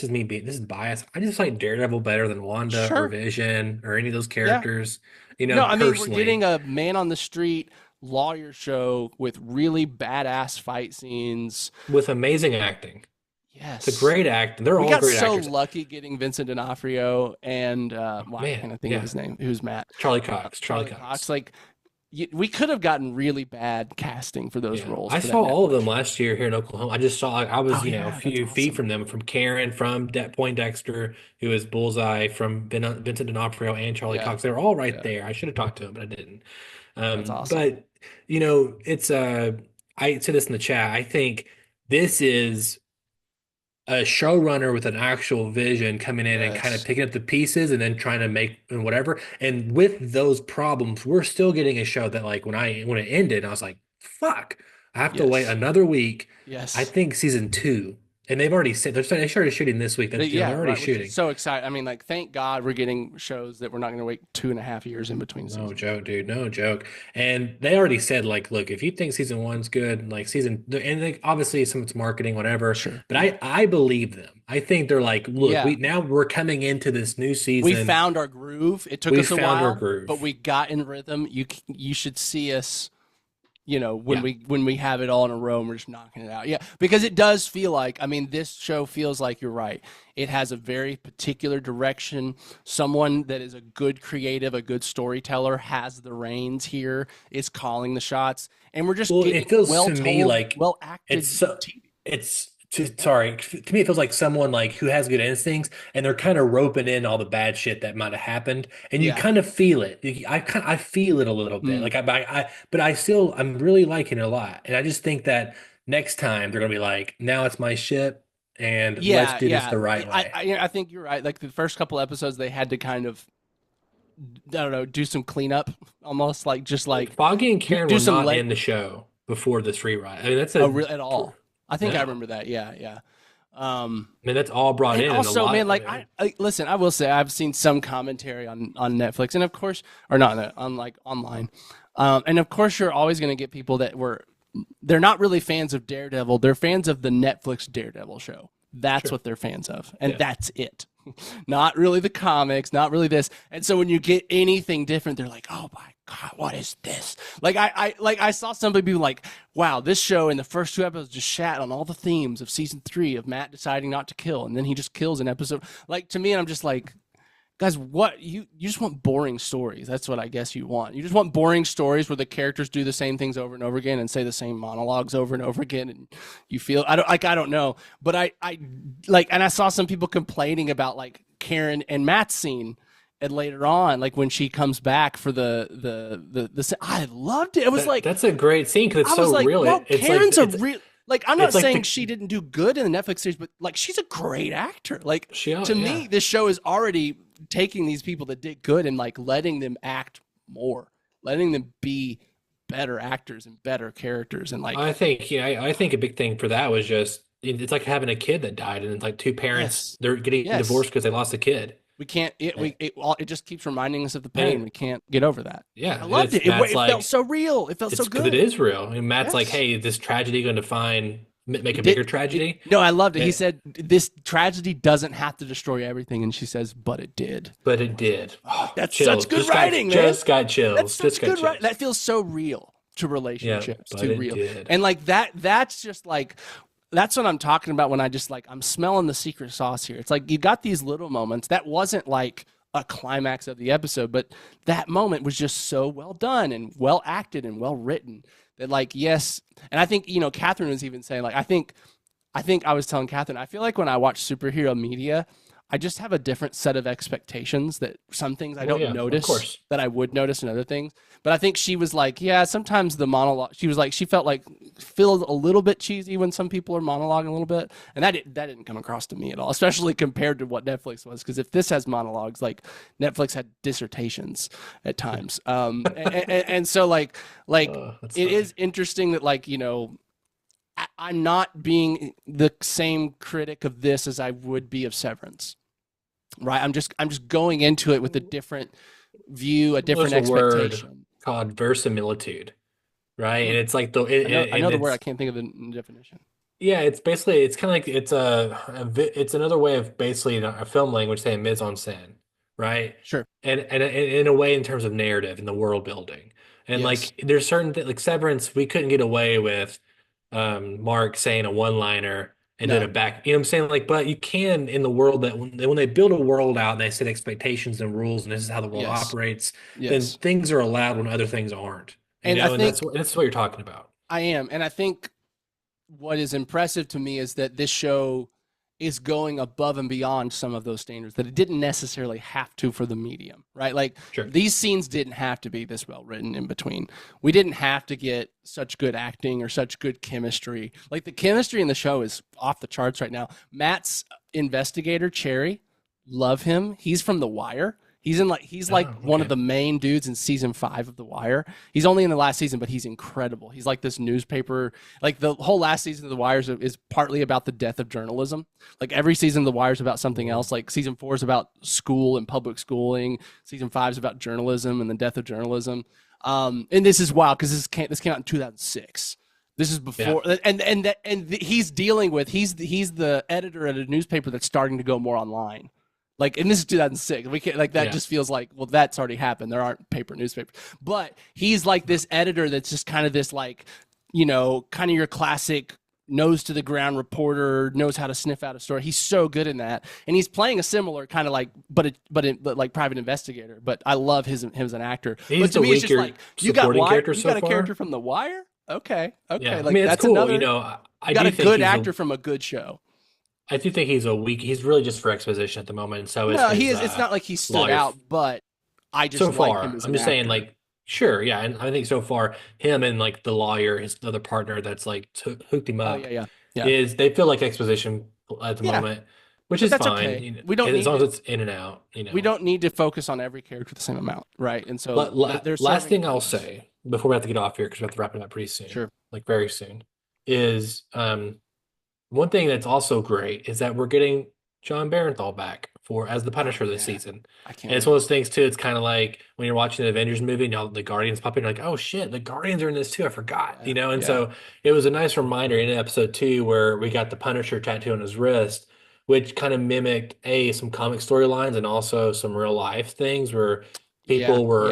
is me being this is bias. I just like Daredevil better than Wanda or sure, Vision or any of those yeah. characters, you know, No, I mean we're personally. getting a man on the street lawyer show with really badass fight scenes. With amazing acting. It's a Yes. great act. They're We all got great so actors. lucky getting Vincent D'Onofrio and why Man, can't I think of yeah. his name? Who's Matt? Charlie Cox. Charlie Charlie Cox. Cox. Like we could have gotten really bad casting for those Yeah, roles I for saw that all of them Netflix. last year here in Oklahoma. I just saw I was, Oh you know, a yeah, that's few feet awesome. from them, from Karen, from Point Dexter, who is Bullseye, from Vincent D'Onofrio and Charlie Yeah, Cox. They're all right yeah, there. I should have talked to him, but I didn't. that's awesome. But you know, it's I said this in the chat. I think this is a showrunner with an actual vision coming in and kind of Yes. picking up the pieces and then trying to make and whatever. And with those problems, we're still getting a show that like when it ended, I was like, fuck, I have to wait Yes. another week. I Yes. think season two, and they've already said they started shooting this week. But You know, yeah, they're already right. Which is shooting. so exciting. I mean, like, thank God we're getting shows that we're not going to wait 2.5 years in between No seasons. joke, dude. No joke. And they already said, like, look, if you think season one's good, like and like, obviously some of it's marketing, whatever. Sure. But I believe them. I think they're like, look, Yeah. now we're coming into this new We season. found our groove. It took We us a found our while, groove. but we got in rhythm. You should see us, when Yeah. we have it all in a row and we're just knocking it out. Yeah, because it does feel like, I mean, this show feels like you're right. It has a very particular direction. Someone that is a good creative, a good storyteller has the reins here, is calling the shots, and we're just Well, getting it feels well to me told, like well acted it's so, TV. sorry, to me it feels like someone like who has good instincts and they're kind of roping in all the bad shit that might have happened and you Yeah. kind of feel it. I feel it a little bit. Mm. Like but I'm really liking it a lot. And I just think that next time they're gonna be like, now it's my ship and let's Yeah, do this yeah. the right way. I think you're right. Like the first couple episodes, they had to kind of, I don't know, do some cleanup, almost like just like Foggy and Karen do were some not leg. in the show before this rewrite. I mean, that's Oh, real at all? I think I no. remember that. Yeah, yeah. I mean, that's all brought And in, and a also, lot. man, like I listen, I will say I've seen some commentary on Netflix, and of course, or not on like online, and of course, you're always going to get people that they're not really fans of Daredevil. They're fans of the Netflix Daredevil show. That's what they're fans of, and Yeah. that's it. Not really the comics, not really this. And so when you get anything different, they're like, "Oh my God, what is this?" Like I saw somebody be like, "Wow, this show in the first 2 episodes just shat on all the themes of season 3 of Matt deciding not to kill, and then he just kills an episode." Like to me, and I'm just like, guys, what you just want boring stories. That's what I guess you want. You just want boring stories where the characters do the same things over and over again and say the same monologues over and over again, and you feel I don't know, but I like, and I saw some people complaining about like Karen and Matt's scene. And later on, like when she comes back for I loved it. It was like that's a great scene because I it's was so like, real. well, It's Karen's like a real. Like I'm not it's like saying the- she didn't do good in the Netflix series, but like she's a great actor. Like She to yeah. me, this show is already taking these people that did good and like letting them act more, letting them be better actors and better characters, and like I think, I think a big thing for that was just it's like having a kid that died, and it's like two parents yes, they're getting yes, divorced because they lost a kid. we can't. It just keeps reminding us of the And pain. We can't get over that. yeah, I and loved it's it. It, Matt's it felt like so real. It felt so it's because it good. is real. And Matt's like, Yes. hey, is this tragedy going to make a Did- bigger tragedy? No, I loved it. He And- said, "This tragedy doesn't have to destroy everything," and she says, "But it did." But it did. Oh, that's Chills. such good Just got- writing, man. Just got chills. That's Just such got good writing. chills. That feels so real to relationships, but too it real. did. And like that, that's just like, that's what I'm talking about when I just like, I'm smelling the secret sauce here. It's like you got these little moments. That wasn't like a climax of the episode, but that moment was just so well done and well acted and well written that like, yes. And I think, Catherine was even saying like, I think I was telling Catherine, I feel like when I watch superhero media, I just have a different set of expectations that some things I Well, don't yeah, of notice course. that I would notice in other things. But I think she was like, yeah, sometimes the monologue, she was like, she felt like feels a little bit cheesy when some people are monologuing a little bit. And that didn't come across to me at all, especially compared to what Netflix was. Because if this has monologues, like Netflix had dissertations at times. And so like That's it funny. is interesting that like, I'm not being the same critic of this as I would be of Severance, right? I'm just going into it with a different view, a different There's a word expectation. called verisimilitude, right? And it's like I know the word. I can't think of the definition. yeah, it's basically it's kind of like it's another way of basically in a film language saying mise en scène, right? Sure. And in a way in terms of narrative and the world building. And Yes. like there's certain like Severance, we couldn't get away with Mark saying a one-liner and No. then a back. You know what I'm saying? Like, but you can in the world that when they build a world out and they set expectations and rules and this is how the world Yes. operates, then Yes. things are allowed when other things aren't. You And know, I and think that's what you're talking about. I am. And I think what is impressive to me is that this show is going above and beyond some of those standards that it didn't necessarily have to for the medium, right? Like Sure. these scenes didn't have to be this well written in between. We didn't have to get such good acting or such good chemistry. Like the chemistry in the show is off the charts right now. Matt's investigator, Cherry, love him. He's from The Wire. He's like one of okay. the main dudes in season 5 of The Wire. He's only in the last season, but he's incredible. He's like this newspaper, like the whole last season of The Wire is partly about the death of journalism. Like every season of The Wire is about something else. Like season 4 is about school and public schooling. Season 5 is about journalism and the death of journalism. And this is wild because this came out in 2006. This is before, he's dealing with he's the editor at a newspaper that's starting to go more online. Like, and this is 2006. We can't like that. Yeah. Just feels like, well, that's already happened. There aren't paper newspapers, but he's like this editor that's just kind of this like, kind of your classic nose to the ground reporter, knows how to sniff out a story. He's so good in that, and he's playing a similar kind of like, but like private investigator. But I love him as an actor. He's but to the me, it's just weaker like you got supporting Wire, character you so got a far. character from The Wire. Okay, Yeah, like I mean it's that's cool. another. I You got do a think good he's actor from a good show. I do think he's a weak. He's really just for exposition at the moment. And so No, is he his, is. It's not like he stood lawyer. out, but I just So like far, him as I'm an just saying, actor. like, sure, yeah, and I think so far, him and like the lawyer, his other partner, that's like hooked him Oh up, yeah. is they feel like exposition at the Yeah, moment, which but is that's fine. okay. We don't as need long to- as it's in and out. We don't need to focus on every character the same amount, right? And so there's Last serving thing I'll purpose. say before we have to get off here because we have to wrap it up pretty soon, Sure. like very soon, is one thing that's also great is that we're getting John Barenthal back as the Punisher this yeah. season. I can't. And it's one of those things too. It's kind of like when you're watching the Avengers movie and all the Guardians pop in, you're like, oh shit, the Guardians are in this too. I forgot, And Yeah. so it was a nice reminder in episode 2 where we got the Punisher tattoo on his wrist, which kind of mimicked some comic storylines and also some real life things where people were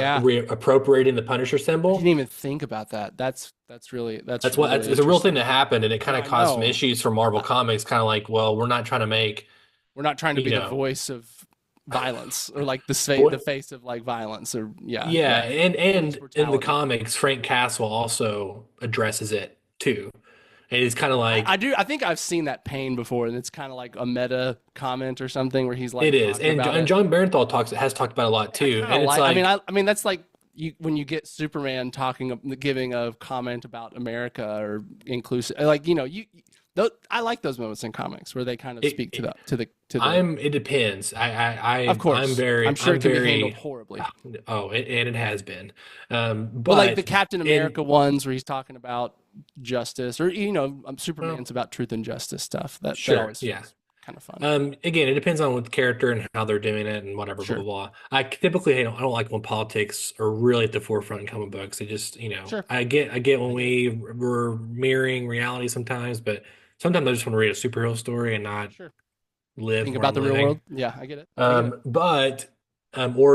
appropriating the Punisher I symbol. didn't even think about that. That's really It's a real interesting. thing that happened, and it kind No, of I caused some know. issues for Marvel Comics. Kind of like, well, we're not trying to make We're not trying to be you the know. voice of violence or like the face of like violence or Yeah, and in the brutality. comics, Frank Castle also addresses it too, and he's kind of like I think I've seen that pain before, and it's kind of like a meta comment or something where he's like, it is, talking and about it. John Barenthal has talked about it a lot too, Kinda and it's like I mean that's like when you get Superman giving a comment about America or inclusive, like I like those moments in comics where they kind of speak to the. It depends. Of course, I'm sure I'm it can very, be handled horribly. and it has been. But like the Captain America ones where he's talking about justice, or Superman's about truth and justice stuff. That always feels kind of fun. Again, it depends on what the character and how they're doing it and whatever, Sure. blah, blah, blah. I typically I don't like when politics are really at the forefront in comic books. It just, Sure. I get when we're mirroring reality sometimes, but sometimes I just want to read a superhero story and not live Think where about I'm the real living. world. Yeah, I get it. Or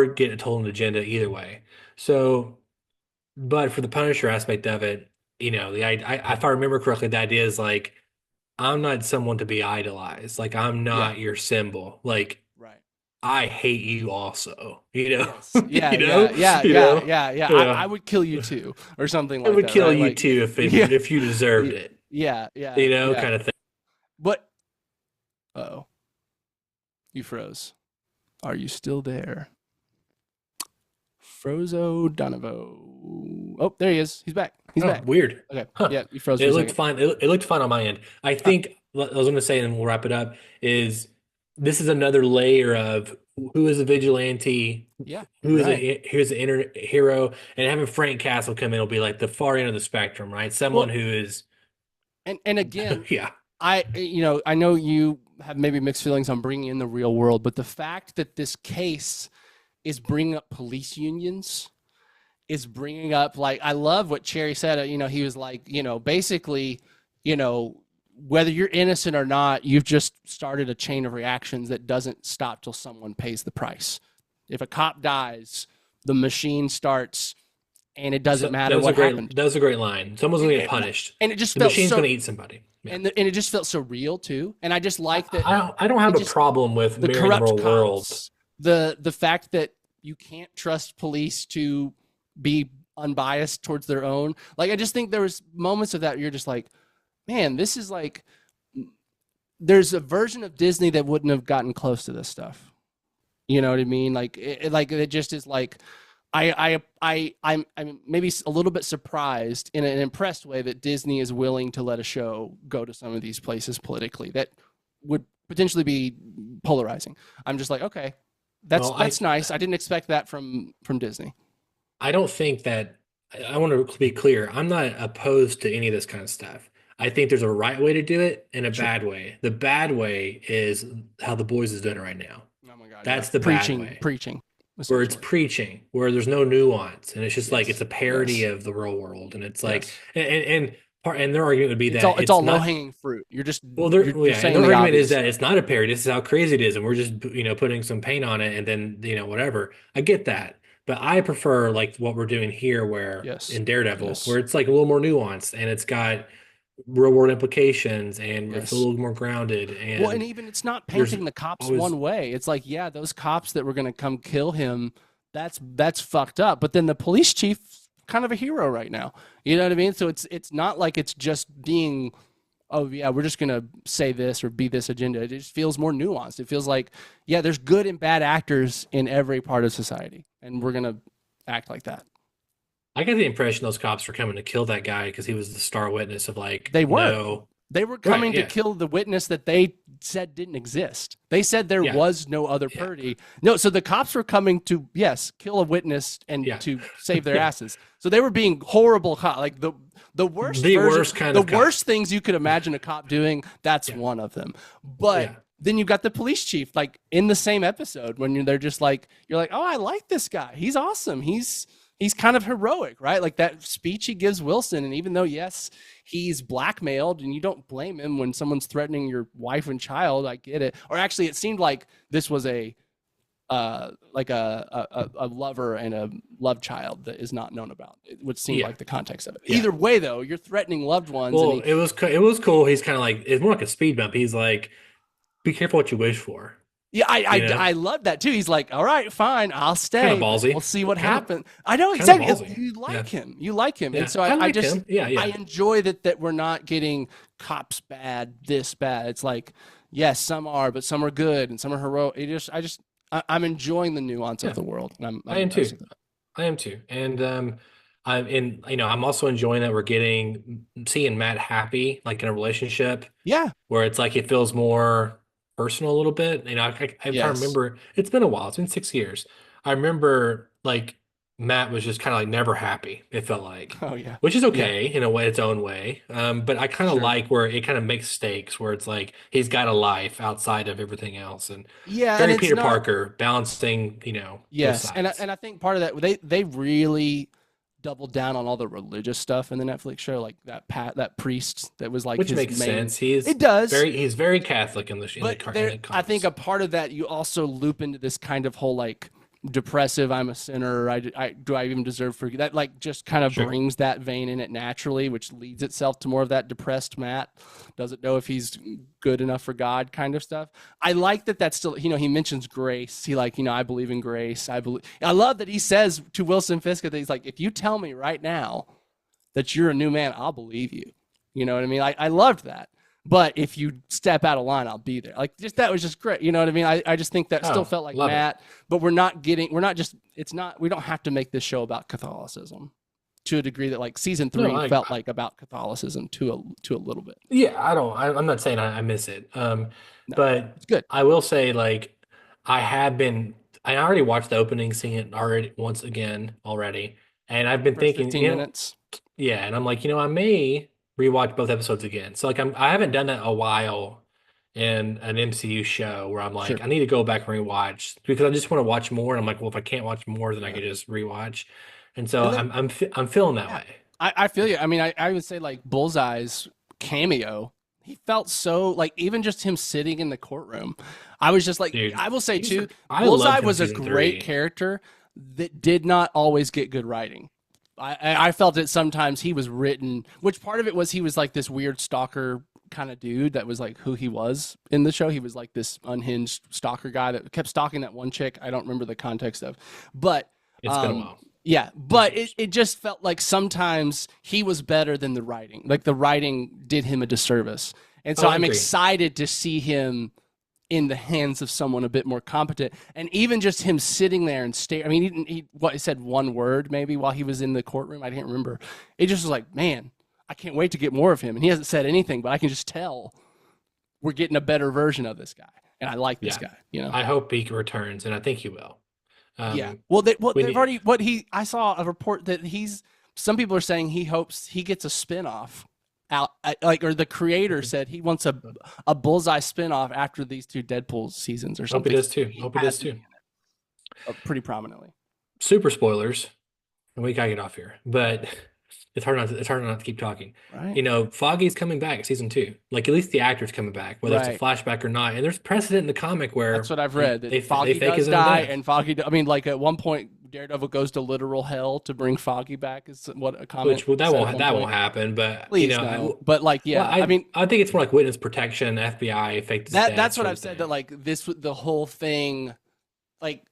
get told an agenda either way. So, but for the Punisher aspect of it, if I remember correctly, the idea is like, I'm not someone to be idolized. Like, I'm not your symbol. Like, Right. I hate you also, Yes. Yeah, yeah. I would kill you too, or something I like would that. kill right? you Like, too if you deserved it, Yeah. kind of thing. But, you froze. Are you still there? Frozo Donovo. Oh, there he is. He's back. He's back. Weird. Okay. Huh. Yeah, you froze. It looked fine. It looked fine on my end. I think what I was going to say, and we'll wrap it up, is this is another layer of who is a vigilante, Yeah. who's an inner hero, and having Frank Castle come in will be like the far end of the spectrum, right? Someone who is, and again, yeah. I know you have maybe mixed feelings on bringing in the real world, but the fact that this case is bringing up police unions, is bringing up, like, I love what Cherry said. He was like, basically, whether you're innocent or not, you've just started a chain of reactions that doesn't stop till someone pays the price. If a cop dies, the machine starts, and it doesn't matter what happened. That was a great line. Someone's going to get punished, and it just the felt machine's going to eat somebody. Yeah. And it just felt so real too. And I just like that. I don't have a problem with the mirroring the corrupt real world. cops, the fact that you can't trust police to be unbiased towards their own. Like, I just think there was moments of that where you're just like, man, this is like, there's a version of Disney that wouldn't have gotten close to this stuff. You know what I mean? Like, it just is like, I'm maybe a little bit surprised in an impressed way that Disney is willing to let a show go to some of these places politically that would potentially be polarizing. I'm just like, okay, that's nice. I didn't expect that from Disney. I don't think that, I want to be clear. I'm not opposed to any of this kind of stuff. I think there's a right way to do it and a bad way. The bad way is how The Boys is doing it right now. Oh my God. That's the bad way. Preaching. Where it's preaching, where there's no nuance, and it's just like it's a parody of the real world, and it's like, and their argument would be that it's all low hanging fruit. You're just their argument is that it's not a parody. This is how crazy it is, and we're just putting some paint on it, and then whatever. I get that, but I prefer like what we're doing here, where in Daredevil, where it's like a little more nuanced, and it's got real world implications, and it's a little more grounded. And even it's not painting the cops one way. It's like, yeah, those cops that were going to come kill him, that's fucked up. But then the police chief, kind of a hero right now. You know what I mean? So it's not like it's just being, oh yeah, we're just going to say this or be this agenda. It just feels more nuanced. It feels like, yeah, there's good and bad actors in every part of society, and we're going to act like that. I got the impression those cops were coming to kill that guy because he was the star witness of like they were coming to kill the witness that they said didn't exist. They said there was no other party. No, so the cops were coming to kill a witness and to save their asses. So they were being horrible cops, like the worst worst things you could imagine a cop doing. That's one of them. But then you've got the police chief, like in the same episode when they're just like, you're like, oh, I like this guy. He's awesome. He's kind of heroic, right? Like that speech he gives Wilson. And even though, yes, he's blackmailed and you don't blame him when someone's threatening your wife and child, I get it. Or actually, it seemed like this was a lover and a love child that is not known about. It would seem like the context of it. Either way, though, you're threatening loved ones. Well, it was cool. He's kind of like, it's more like a speed bump. He's like, be careful what you wish for. Yeah, I love that too. He's like, all right, fine, I'll stay. Kind of ballsy. We'll see what happens. I know exactly. You like him. You like him. Yeah. And so I just I enjoy that we're not getting cops bad, this bad. It's like, yes, some are, but some are good and some are heroic. I'm enjoying the nuance of the world. And I am too. I am too. And I'm also enjoying that we're getting seeing Matt happy, like in a relationship Yeah. where it's like it feels more personal a little bit. If I Yes. remember, it's been a while. It's been 6 years. I remember like Matt was just kind of like never happy. It felt like, Oh yeah. which is Yeah. okay in a way, its own way. But I kind of Sure. like where it kind of makes stakes, where it's like he's got a life outside of everything else, and Yeah, and very it's Peter not. Parker balancing, both Yes, and sides, I think part of that they really doubled down on all the religious stuff in the Netflix show, like that priest that was like which his makes main. sense. He is It does, he's very Catholic in but in there, the I think comics, a part of that you also loop into this kind of whole like depressive. I'm a sinner. Do I even deserve forgiveness? That like just kind of sure. brings that vein in it naturally, which leads itself to more of that depressed Matt doesn't know if he's good enough for God kind of stuff. I like that. That's still he mentions grace. He like I believe in grace. I love that he says to Wilson Fisk that he's like, if you tell me right now that you're a new man, I'll believe you. You know what I mean? I loved that. But if you step out of line, I'll be there. Like just that was just great. You know what I mean? I just think that still Oh, felt like love it. Matt, but we're not just we don't have to make this show about Catholicism to a degree that like season No, 3 felt like about Catholicism to a little bit. yeah, I'm not saying I miss it. No, But it's good. I will say like I have been I already watched the opening, seeing it already once again already, and I've been First thinking, 15 minutes. yeah, and I'm like, I may rewatch both episodes again. So like I haven't done that a while in an MCU show where I'm like, Sure. I need to go back and rewatch because I just want to watch more. And I'm like, well, if I can't watch more, then I Yeah. can just rewatch. And so And then I'm feeling that yeah, way. I feel you. I mean, I would say like Bullseye's cameo. He felt so like even just him sitting in the courtroom. I was just like, Dude, I will say too, I Bullseye loved him was a season great 3. character that did not always get good writing. I felt that sometimes he was written, which part of it was he was like this weird stalker kind of dude that was like who he was in the show. He was like this unhinged stalker guy that kept stalking that one chick. I don't remember the context of, but It's been a while. yeah, but it just felt like sometimes he was better than the writing. Like the writing did him a disservice. And so Oh, I I'm agree. excited to see him in the hands of someone a bit more competent. And even just him sitting there and stare. I mean, he said one word maybe while he was in the courtroom. I can't remember. It just was like, man, I can't wait to get more of him. And he hasn't said anything, but I can just tell we're getting a better version of this guy. And I like this Yeah. guy, you know? I hope he returns, and I think he will. Yeah. Um, we They've need, already I saw a report that some people are saying he hopes he gets a spinoff out like or the creator said he wants a Bullseye spinoff after these two Deadpool seasons or hope he something. does too. Hope he does too. Pretty prominently. Super spoilers, and we gotta get off here. But it's hard not to keep talking. Right. Foggy's coming back season 2. Like at least the actor's coming back, whether it's a Right. flashback or not. And there's precedent in the comic where That's what I've read. That they Foggy fake does his own die, death. and Foggy. I mean, like at one point, Daredevil goes to literal hell to bring Foggy back. Is what a comment. Which said at one that point. won't happen. But Please no. But like, yeah. well, I mean, I think it's more like witness protection, FBI faked his death. that's what sort I've of said. thing. That like the whole thing, like.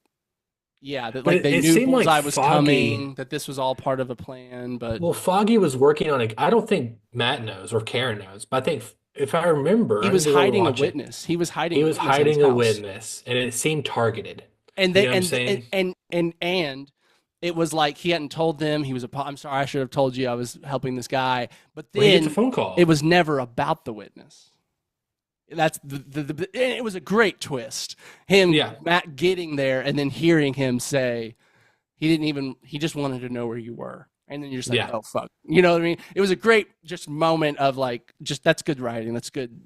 Yeah, that But like they it knew seemed like Bullseye was Foggy. coming, that this was all part of a plan, but Well, Foggy was working on it. I don't think Matt knows or Karen knows, but I think if I remember, he I need was to go hiding a watch it. witness. He was hiding He a was witness at his hiding a house. witness, and it seemed targeted. And You they know what I'm saying? and it was like he hadn't told them. He was I'm sorry, I should have told you I was helping this guy. But When he gets a then phone call. it was never about the witness. That's and it was a great twist. Yeah. Matt getting there and then hearing him say he just wanted to know where you were. And then you're just like, Yeah. oh fuck. You know what I mean? It was a great just moment of like that's good writing. That's good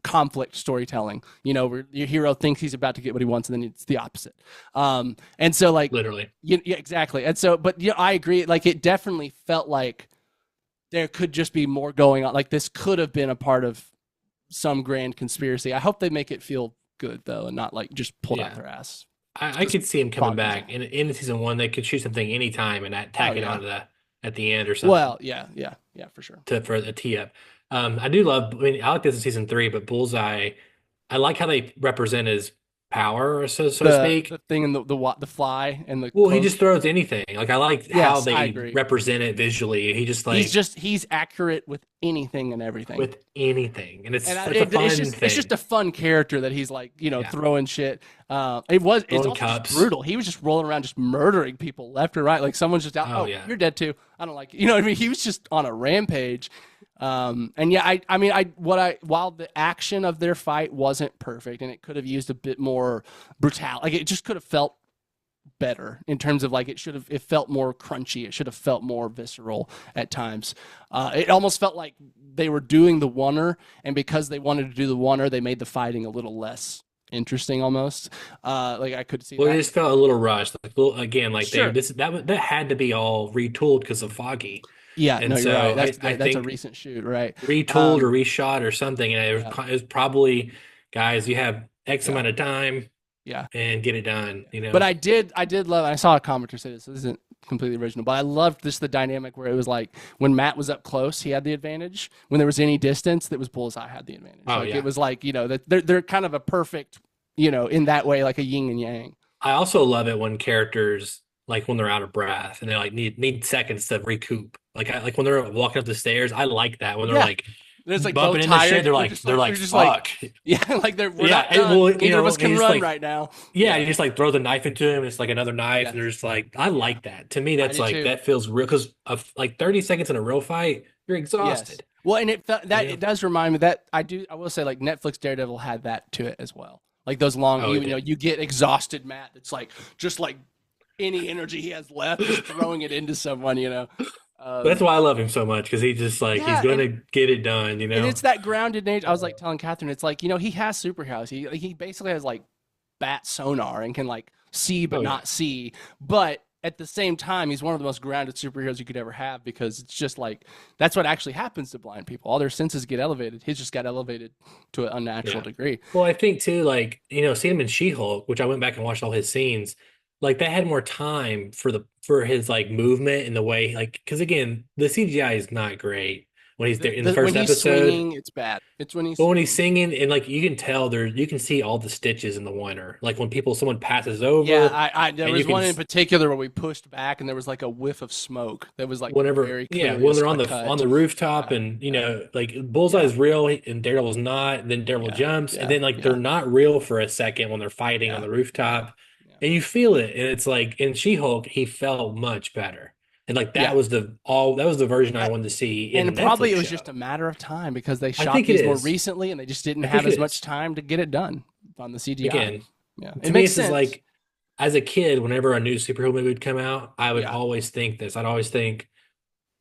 conflict storytelling. You know, where your hero thinks he's about to get what he wants and then it's the opposite. And so like Literally. yeah, exactly. And so but I agree. Like it definitely felt like there could just be more going on. Like this could have been a part of some grand conspiracy. I hope they make it feel good though and not like just pulled out Yeah. their ass. I could see him coming Foggy's back in season 1. They could shoot something anytime and tack it yeah. on to at the end or something. Well, yeah, for sure. For a tee up. I do love. I mean, I like this in season 3, but Bullseye. I like how they represent his power, so to The speak. the thing and the fly and the Well, he clothes. just throws anything. Like I like how Yes, I they agree. represent it visually. He just like He's accurate with anything and everything. with anything, and And it's a fun it's just thing. a fun character that he's like, Yeah, throwing shit. It's throwing also just cups. brutal. He was just rolling around, just murdering people left and right. Like someone's just out. Oh Oh, yeah. you're dead too. I don't like you. You know what I mean? He was just on a rampage. And yeah, while the action of their fight wasn't perfect, and it could have used a bit more brutality, like it just could have felt better in terms of like it felt more crunchy. It should have felt more visceral at times. It almost felt like they were doing the oneer, and because they wanted to do the oneer, they made the fighting a little less interesting almost. Like I could see Well, that. it just felt a little rushed. Like again, like Sure. that had to be all retooled because of Foggy, Yeah, no, and you're right. so I That's a think recent shoot, right? retooled or reshot or something. And Yeah, it was probably, guys, you have X yeah, amount of time yeah. and get it done. You But know. I did love. I saw a commenter say this. This isn't completely original, but I loved this the dynamic where it was like when Matt was up close, he had the advantage. When there was any distance, that was Bullseye had the advantage. Oh Like yeah. it was like that they're kind of a perfect, in that way, like a yin and yang. I also love it when characters like when they're out of breath and they like need seconds to recoup. Like when they're walking up the stairs, I like that when they're Yeah, like there's like both bumping into tired. shit. They're like just like fuck. yeah, like we're Yeah, not done. well, Neither of us and can he's run like, right now. yeah, Yeah, you just like throw the knife into him. And it's like another knife, yeah, and they're just like, I yeah. like that. To me, I that's do like too. that feels real because of like 30 seconds in a real fight, you're Yes. exhausted. Well, and You know? it does remind me that I will say like Netflix Daredevil had that to it as well. Like those long, Oh, it did. you get exhausted Matt. It's like just like any energy he has left, just throwing it into someone. But that's why I love him so much because he just like he's Yeah, gonna get it done. You and know. it's that grounded nature. I was like telling Catherine, it's like he has superpowers. He basically has like bat sonar and can like see but Oh yeah. not see. But at the same time, he's one of the most grounded superheroes you could ever have because it's just like that's what actually happens to blind people. All their senses get elevated. His just got elevated to an unnatural Yeah. degree. Well, I think too, like, seeing him in She-Hulk, which I went back and watched all his scenes, like they had more time for his like movement and the way, like, because again, the CGI is not great when he's there in the When first he's episode. swinging, it's bad. It's when he's But when he's swinging. singing and like you can tell you can see all the stitches in the winter. Like when someone passes Yeah, over there and was you can one in particular where we pushed back and there was like a whiff of smoke that was like whenever, very yeah, clearly when they're a on the cut. rooftop Yeah, and yeah, like Bullseye is real and Daredevil's not, and then Daredevil yeah, jumps and yeah, then like they're yeah, not real for a second when they're fighting on yeah, the rooftop yeah, and you feel it and it's like in She-Hulk he felt much better. And like yeah. that was the version I wanted to see in And the probably Netflix it was show. just a matter of time because they I shot think it these more is. recently and they just didn't I have think as it much is. time to get it done on the CGI. Again, Yeah, to it me makes this is sense. like as a kid, whenever a new superhero movie would come out, I would Yeah, always think this. I'd always think,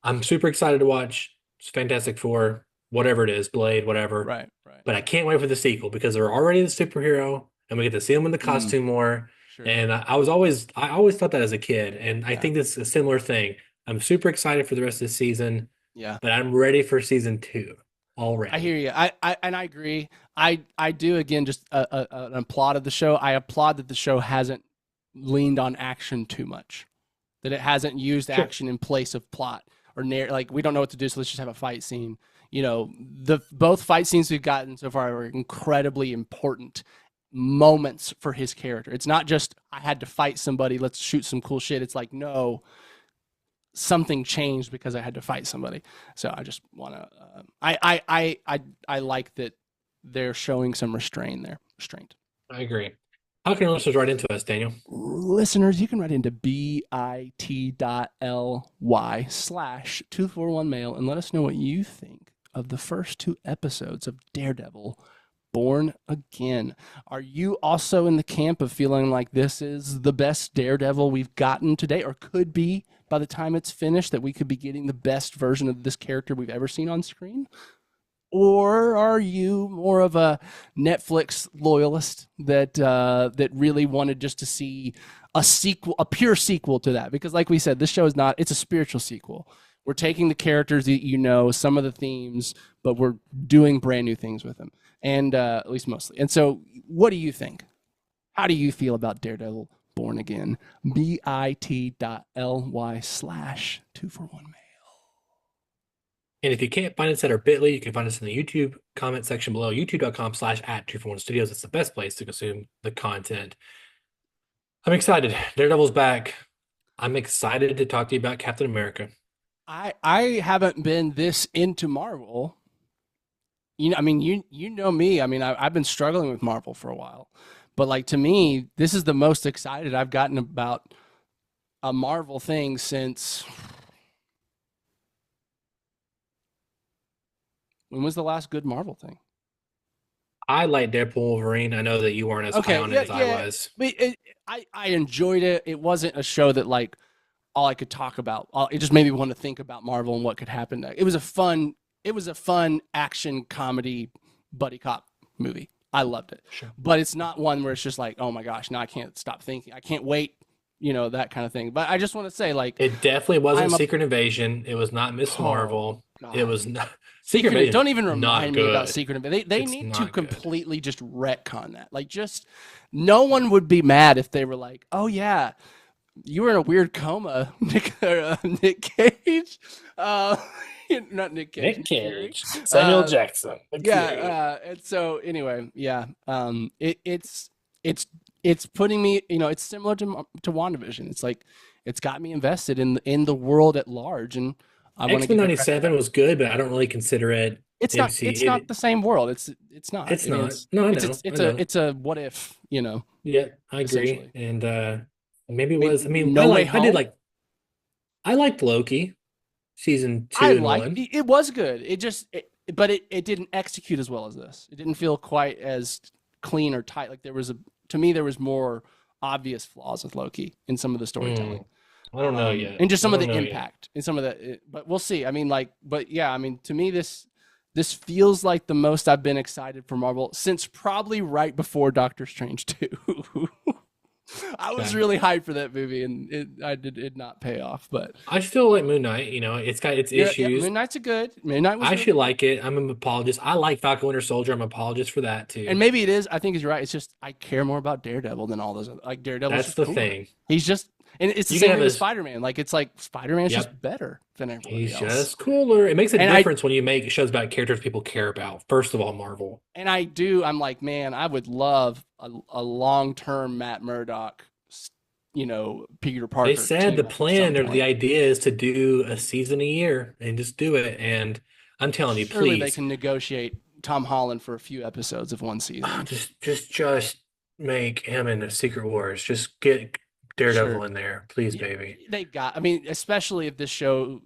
I'm super excited to watch Fantastic Four, whatever it is, Blade, whatever. right, right. But I can't wait for the sequel because they're already the superhero and we get to see them in the Mm, costume more. sure. And I always thought that as a kid. And I Yeah, think this is a similar thing. I'm super excited for the rest of the season, yeah. but I'm ready for season 2 I hear already. you. I agree. I do again just an applaud of the show. I applaud that the show hasn't leaned on action too much. That it hasn't used Sure. action in place of plot or like we don't know what to do, so let's just have a fight scene. The both fight scenes we've gotten so far are incredibly important moments for his character. It's not just I had to fight somebody, let's shoot some cool shit. It's like no, something changed because I had to fight somebody. So I just want to. I like that they're showing some restraint. I agree. How can listeners write into us, Daniel? Listeners, you can write into bit.ly/241mail and let us know what you think of the first 2 episodes of Daredevil Born Again. Are you also in the camp of feeling like this is the best Daredevil we've gotten today, or could be by the time it's finished, that we could be getting the best version of this character we've ever seen on screen? Or are you more of a Netflix loyalist that really wanted just to see a sequel, a pure sequel to that? Because like we said, this show is not, it's a spiritual sequel. We're taking the characters that some of the themes, but we're doing brand new things with them. And at least mostly. And so what do you think? How do you feel about Daredevil Born Again? bit.ly/241mail. 241mail. And if you can't find us at our bit.ly, you can find us in the YouTube comment section below, youtube.com/@241studios. It's the best place to consume the content. I'm excited. Daredevil's back. I'm excited to talk to you about Captain America. I haven't been this into Marvel. I mean, you know me. I mean, I've been struggling with Marvel for a while, but like to me, this is the most excited I've gotten about a Marvel thing since when was the last good Marvel thing? I like Deadpool Wolverine. I know that you weren't as high Okay, on it yeah, as I yeah. was. But I enjoyed it. It wasn't a show that like all I could talk about. It just made me want to think about Marvel and what could happen. It was a fun action comedy buddy cop movie. I loved it. Sure. But it's not one where it's just like, oh my gosh, now I can't stop thinking. I can't wait, that kind of thing. But I just want to say, like, It definitely wasn't I'm a- Secret Invasion. It was not Miss Oh, Marvel. God. It was not Secret Invasion. Don't even Not remind me about good. Secret Invasion. They It's need not to good. completely just retcon that. Like, just no one would be mad if they were like, "Oh yeah, you were in a weird coma, Nick Cage." Not Nick Cage. Nick Fury. Cage, Samuel Uh, Jackson. Yeah. And so anyway, yeah. It's putting me. It's similar to WandaVision. It's like it's got me invested in the world at large, and I want to X-Men get. '97 was good, but I don't really consider it It's not. MC. It's not the same world. It's not. It's I mean, not. No, I know. It's I know. it's a what if. Yeah, I agree. essentially. And maybe it I mean, was. I mean, No Way I did Home? like. I liked Loki, season 2 I and liked 1. it. It was good. But it didn't execute as well as this. It didn't feel quite as clean or tight. Like to me there was more obvious flaws with Loki in some of the storytelling. I don't know yet. And just some I of the don't know yet. impact and some of but we'll see. I mean, but yeah, I mean, to me, this feels like the most I've been excited for Marvel since probably right before Doctor Strange 2. I was Okay. really hyped for that movie, and it did not pay off. But I still like Moon Knight. It's got its yeah, issues. Moon Knight's Moon Knight was I really actually like it. I'm an apologist. I like Falcon Winter Soldier. I'm an apologist for that too. and maybe it is. I think you're right. It's just I care more about Daredevil than all those other. Like Daredevil's That's just the cooler. thing. He's just, and it's the You can same have thing with this- Spider-Man. Like it's like Spider-Man's Yep. just better than everybody He's else. just cooler. It makes a And difference when you make shows about characters people care about. First of all, Marvel. And I'm like, man, I would love a long-term Matt Murdock, Peter Parker. They said team the up at plan some or the point. idea is to do a season a year and just do it. And I'm telling you, Surely please, they can negotiate Tom Holland for a few episodes of one season. just make him into Secret Wars. Just get Daredevil Sure. in there, please, Yeah, baby. I mean, especially if this show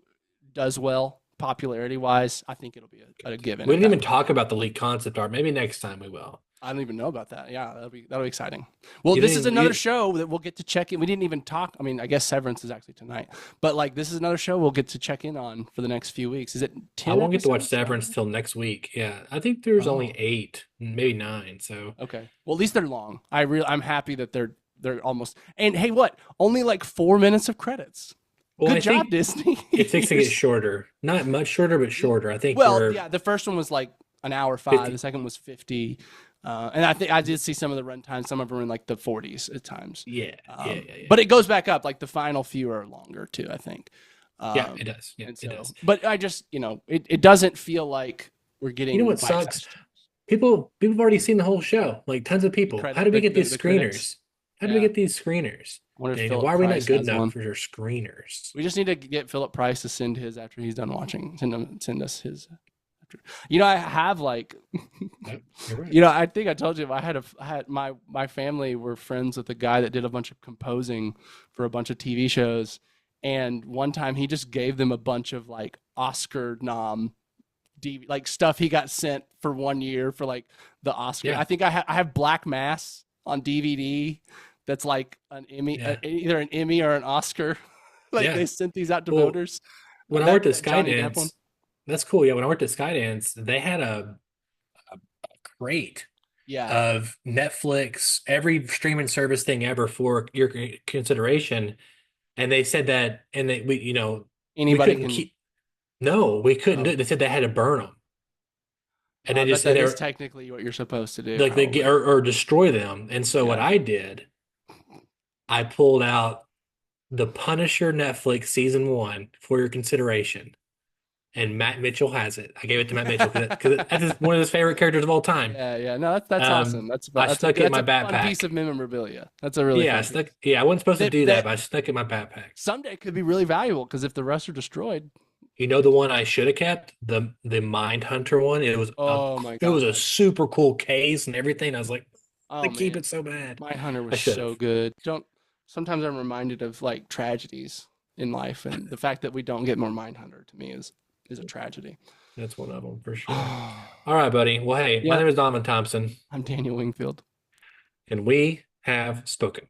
does well popularity-wise, I think it'll be a given. We at didn't that even talk about the leaked concept art. Maybe next time we will. I don't even know about that. Yeah, that'll be exciting. Well, You this didn't is even- another you- show that we'll get to check in. We didn't even talk. I mean, I guess Severance is actually tonight, but like this is another show we'll get to check in on for the next few weeks. Is it 10 I won't get to watch episodes? Severance till next week. Yeah, I think there's only Oh. 8, maybe 9. So Okay. Well, at least they're long. I'm happy that they're almost. And hey, what? Only like 4 minutes of credits. well, Good I job, think Disney. it takes to get shorter. Not much shorter, but shorter. I think. Well, we're- yeah, the first one was like an hour 5. 50. The second was 50. And I think I did see some of the runtime. Some of them were in like the 40s at times. yeah, yeah. But it goes back up. Like the final few are longer too, I think. Yeah, it does. Yeah, And it does. But I just, it doesn't feel like we're getting. You know what bite-sized. sucks? People have already seen the whole show. Like tons of people. Credit- How did we the- get these the credits. screeners? How did we Yeah. get these screeners? Wonder if Daniel, Philip why are we not Price good has enough one. for your screeners? We just need to get Philip Price to send his after he's done watching. Send us his. I have like, Yep, you're right. I think I told you I had my family were friends with a guy that did a bunch of composing for a bunch of TV shows, and one time he just gave them a bunch of like Oscar nom, like stuff he got sent for 1 year for like the Oscar. Yeah. I think I have Black Mass on DVD. That's like an Emmy, Yeah. either an Emmy or an Oscar. Like Yeah. they sent these out to Well, voters. When I That- worked at that Johnny Depp one. Skydance, that's cool. Yeah, when I worked at Skydance, they had a crate Yeah. of Netflix, every streaming service thing ever for your consideration. And they said that, and we Anybody couldn't can. keep. No, we couldn't Oh. do it. They said they had to burn them, and they But just that they is were technically what you're supposed to do. like they probably. get or destroy them. And so what Yeah. I did, I pulled out the Punisher Netflix season 1 for your consideration, and Matt Mitchell has it. I gave it to Matt Mitchell because that's one of his favorite characters of all time. Yeah. No, that's Um, awesome. That's I that's stuck it in my a fun backpack. piece of memorabilia. That's a really Yeah, I fun stuck. piece. Yeah, I wasn't supposed to do that, That but I stuck it in my backpack. someday could be really valuable because if the rest are destroyed, You know the one I should have kept, the Mind Hunter one. oh my It was a God. super cool case and everything. I was like, Oh I keep man, it so bad. Mindhunter I was should so have. good. Don't sometimes I'm reminded of like tragedies in life, and the fact that we don't get more Mindhunter to me is a tragedy. That's one of them for sure. All right, buddy. Well, hey, my Yep. name is Donovan Thompson, I'm Daniel Wingfield. and we have spoken.